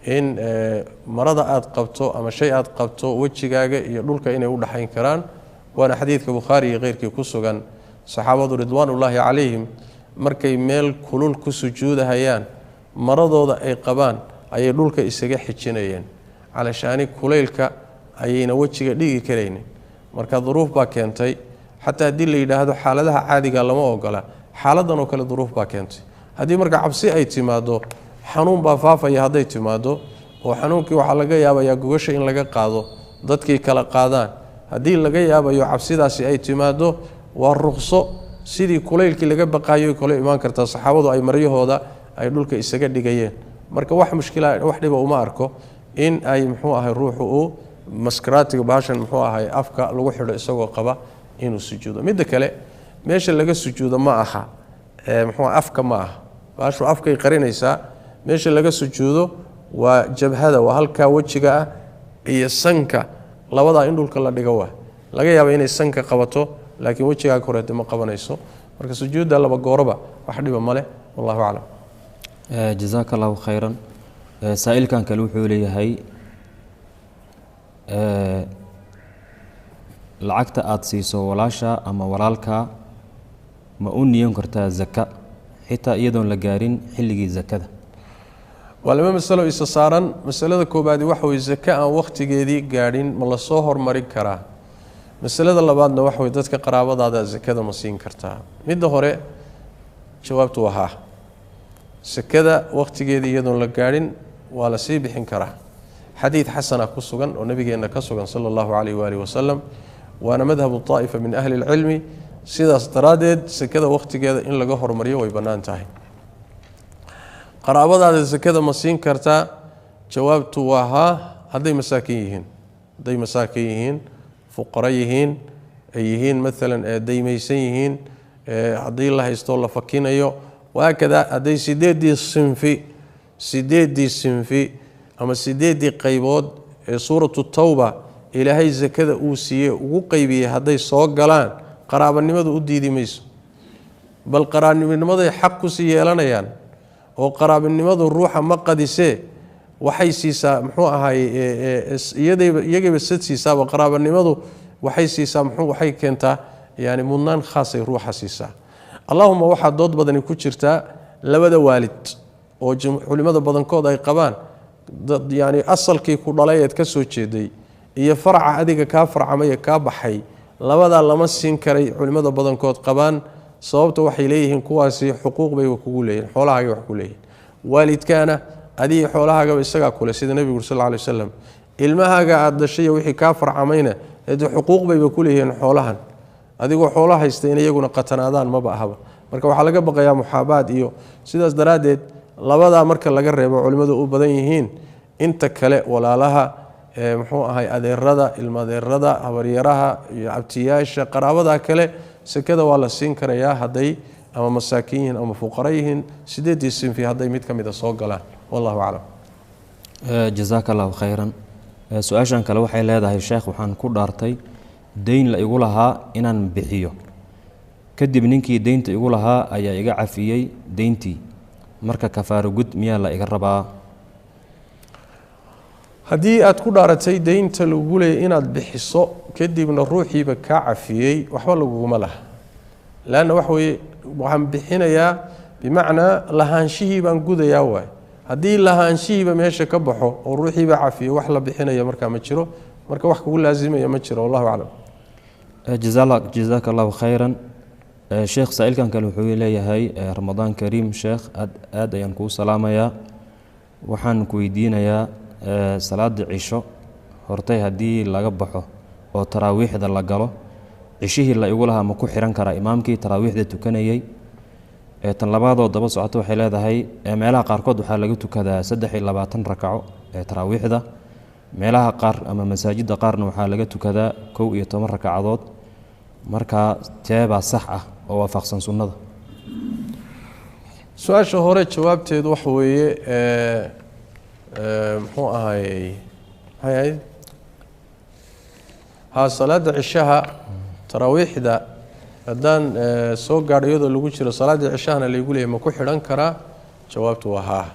in marada aad qabto ama shay aad qabto wejigaaga iyo dhulka inay u dhaxayn karaan waana xadiidka bukhaari iyo keyrkii ku sugan saxaabadu ridwaanullaahi calayhim markay meel kulul ku sujuudahayaan maradooda ay qabaan ayay dhulka isaga xijinayeen calashaani kulaylka ayayna wejiga dhigi karaynin marka duruuf baa keentay xataa haddii la yidhaahdo xaaladaha caadiga lama ogola xaaladan oo kale duruuf baa keentay haddii marka cabsi ay timaado xanuun baa faafaya hadday timaado oo xanuunkii waxaa laga yaabayaa gogasha in laga qaado dadkii kala qaadaan haddii laga yaabayo cabsidaasi ay timaado waa ruqso sidii kulaylkii laga baqaayo kale imaan kartaa saxaabadu ay maryahooda ay dhulka isaga dhigayeen marka wax mushkila wax dhiba uma arko in ay muxuu ahay ruuxu uu maskaraatiga baashan muxuu ahay afka lagu xidho isagoo qaba inuu sujuudo midda kale meesha laga sujuudo ma aha muxuu afka ma aha baashu afkay qarinaysaa meesha laga sujuudo waa jabhada waa halka wejiga ah iyo sanka labadaa in dhulka la dhigo waa laga yaaba inay sanka qabato laakiin wejigaa koreete ma qabanayso marka sujuudda laba gooroba wax dhiba male wallahu aclam jazaaka allahu khayran saa'ilkan kale wuxuu leeyahay lacagta aad siiso walaasha ama walaalka ma u niyan kartaa zaka xitaa iyadoon la gaarin xilligii zakada waa laba masalo isa saaran masalada koobaadi waxa way zaka aan waqtigeedii gaadhin ma la soo hormarin karaa masalada labaadna waxa way dadka qaraabadaada zakada ma siin kartaa midda hore jawaabtu waa haa zakada waqtigeedii iyadoon la gaadhin waa la sii bixin karaa xadiid xasana ku sugan oo nabigeenna ka sugan sala allahu calayhi waalihi wasalam waana madhabu طaa'ifa min ahli اlcilmi sidaas daraaddeed sakada waqtigeeda in laga hormariyo way bannaan tahay qaraabadaada sakada ma siin kartaa jawaabtu waa haa hadday masaakin yihiin fuqaro yihiin ay yihiin maalan daymaysan yihiin haddii la haysto la fakinayo waakada hadday sideedii sinfi ama 8 qaybood ee suuratu tawba ilaahay zakada uu siiyey ugu qaybiyey hadday soo galaan qaraabanimadu u diidi mayso bal qaraabanimaday xaq ku sii yeelanayaan oo qaraabinimadu ruuxa ma qadisee waxay siisaa muxuu ahaay iyagayba sad siisaaba qaraabanimadu waxay siisaa waxay keentaa yani mudnaan khaasay ruuxa siisaa allahuma waxaa dood badani ku jirtaa labada waalid oo culimada badankood ay qabaan yani asalkii ku dhalayeed ka soo jeeday iyo faraca adiga kaa farcamaya kaa baxay labadaa lama siin karay culimmada badankood qabaan. sababta waxay leeyihiin kuwaasi xuquuq bay kugu leeyihiin, xoolahaaga wax ku leeyihiin. waalidkaana adiga xoolahaagaba isagaa kule, sida nebigu sal alla alay wasalam. ilmahaaga aada dhashay wixii kaa farcamayna dee xuquuq bayba ku leeyihiin xoolahan. adigoo xoolo haysta in iyaguna qatanaadaan maba ahaba. marka waxaa laga baqayaa muxaabaad iyo sidaas daraaddeed labadaa marka laga reebo culimmadu u badan yihiin. inta kale walaalaha muxuu ahay adeerada, ilmadeerada, habaryaraha iyo abtiyaasha, qaraabada kale sekada waa la siin karayaa hadday ama masaakiin yihiin ama fuqara yihiin. 8 sinfi hadday mid ka mid a soo galaan. wallahu aclam. jazaaka allahu khayran. su-aashan kale waxay leedahay sheekh, waxaan ku dhaartay dayn la igu lahaa inaan bixiyo, kadib ninkii deynta igu lahaa ayaa iga cafiyey deyntii, marka kafaaro gud miyaa la iga rabaa? haddii aad ku dhaaratay deynta lagu leeyay inaad bixiso kadibna ruuxiiba kaa cafiyey, waxba laguguma laha. laanna wax weeye waxaan bixinayaa bimacnaa lahaanshihii baan gudayaa waay. haddii lahaanshihiiba meesha ka baxo oo ruuxiiba cafiyo, wax la bixinaya markaa ma jiro. marka wax kugu laasimaya ma jiro. wallahu aclam. jazaaka allahu khayran. sheekh saa-ilkan kale wuxuu leeyahay ramadaan kariim sheekh, aad ayaan kuu salaamayaa. waxaan ku weydiinayaa salaada cisho hortay haddii laga baxo oo taraawiixda la galo, cishihii la igu lahaa ma ku xihan karaa imaamkii taraawiixda tukanayey? tan labaadoo daba socoto waxay leedahay meelaha qaarkood waxaa laga tukadaa 23 rakaco ee taraawiixda, meelaha qaar ama masaajidda qaarna waxaa laga tukadaa 11 rakacadood. marka teebaa sax ah oo waafaqsan sunnada? su-aasha hore jawaabteedu waxa weeye muxuu ahaayey maxay ahayd salaada cishaha taraawiixda haddaan soo gaadho iyadoo lagu jiro salaada cishahana laygu leeyahy ma ku xidhan karaa? jawaabtu waa haa.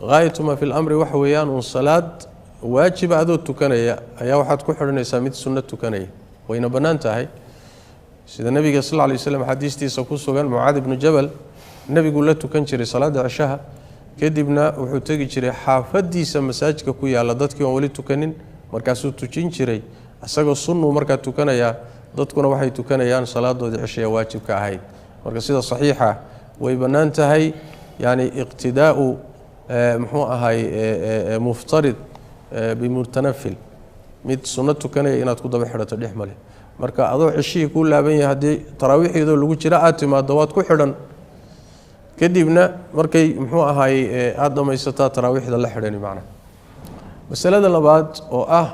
gaayatu maa fi lamri waxa weeyaan uun salaad waajiba adoo tukanaya ayaa waxaad ku xidhanaysaa mid sunno tukanaya. wayna bannaan tahay, sida nebiga sal lla lay waslam xadiistiisa ku sugan. mucaad ibnu jabal nebigu la tukan jiray salaada cishaha, kadibna wuxuu tegi jiray xaafadiisa masaajidka ku yaalla dadkii oon weli tukanin, markaasuu tujin jiray. isagoo sunnuu markaa tukanayaa, dadkuna waxay tukanayaan salaadoodii cishaya waajibka ahayd. marka sida saxiixa way bannaan tahay, yani iqtidaa'u muxuu ahay muftarid bimutanafil, mid sunno tukanaya inaad ku daba xidhato dhex male. marka adoo cishihii kuu laaban yahay haddii taraawiixeedoo lagu jira aad timaaddo waad ku xidhan, kadibna markay muxuu ahay aada dhamaysataa taraawiixda la xidhani macna. masalada labaad oo ah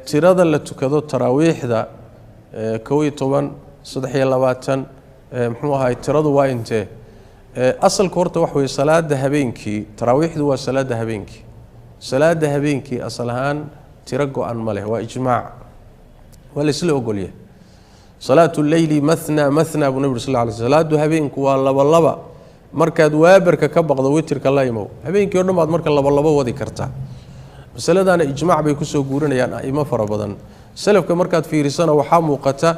tirada la tukado taraawiixda 11 23 muxuu ahay tiradu waa intee? asalka horta wax weeye salaada habeenkii, taraawiixdu waa salaada habeenkii. salaada habeenkii asal ahaan tiro go-an ma leh, waa ijmaac, waa laysla ogolyahay. salaatu leyli mathna mathna buu nabi sal lla alay slam. salaadu habeenku waa laba markaad waabarka ka baqdo witirka la imow, habeenkii o dhan baad marka laba wadi kartaa. masaladana ijmaac bay kusoo guurinayaan a'imo fara badan. salafka markaad fiirisana waxaa muuqata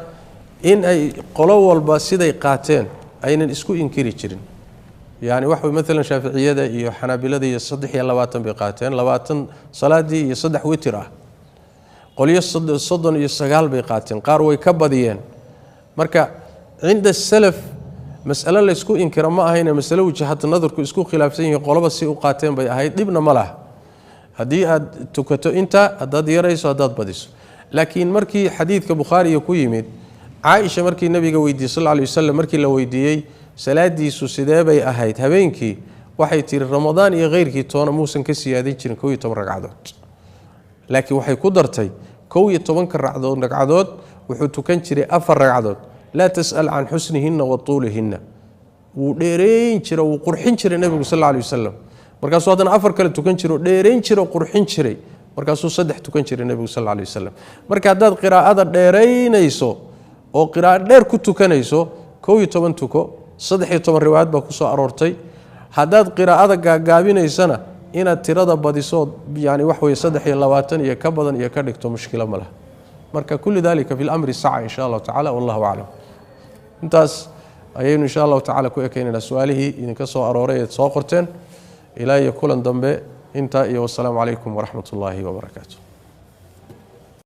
in ay qolo walba siday qaateen aynan isku inkiri jirin. yani wax way maalan shaaficiyada iyo xanaabilada iyo 23 bay qaateen, 20 salaadii iyo 3 witir ah. qolyo 39 bay qaateen, qaar way ka badiyeen. marka cinda salaf mas'alo la isku inkira ma ahayna mas'alo wajhada nadarku isku khilaafsan yihiin, qoloba si u qaateen bay ahayd, dhibna ma laha haddii aad tukato inta, haddaad yarayso, haddaad badiso. laakiin markii xadiidka bukhaariga ku yimid, caaisha markii nabiga weydiiyey sal lla lay wasalam, markii la weydiiyey salaadiisu sidee bay ahayd habeenkii, waxay tiri ramadaan iyo keyrkii toona muusan ka siyaadin jirin 11 ragcadood. laakiin waxay ku dartay 11 ragcadood wuxuu tukan jiray 4 ragcadood. laa tas'al can xusnihinna wa tuulihinna, wuu dheereyn jira, wuu qurxin jiray nebigu sal lla lay wasalam. markaasuu haddana 4 kale tukan jiro, dheereyn jiro, qurxin jiray. markaasuu 3 tukan jiray nebigu sal lla lay wasalam. marka haddaad qiraa'ada dheeraynayso oo qiraa'o dheer ku tukanayso 11 tuko, 13 riwaayad baa ku soo aroortay. haddaad qiraa'ada gaagaabinaysana inaad tirada badiso, yani wax weeye 23 iyo ka badan iyo ka dhigto mushkilo ma laha. marka kulli dalika fi lamri saca in sha allahu tacala, wallahu aclam. intaas ayaynu insha allahu tacala ku ekeynaynaa su-aalihii idinka soo arooray eed soo qorteen. ilaa iyo kulan dambe intaa iyo wasalaamu calaykum waraxmat ullaahi wabarakaatu.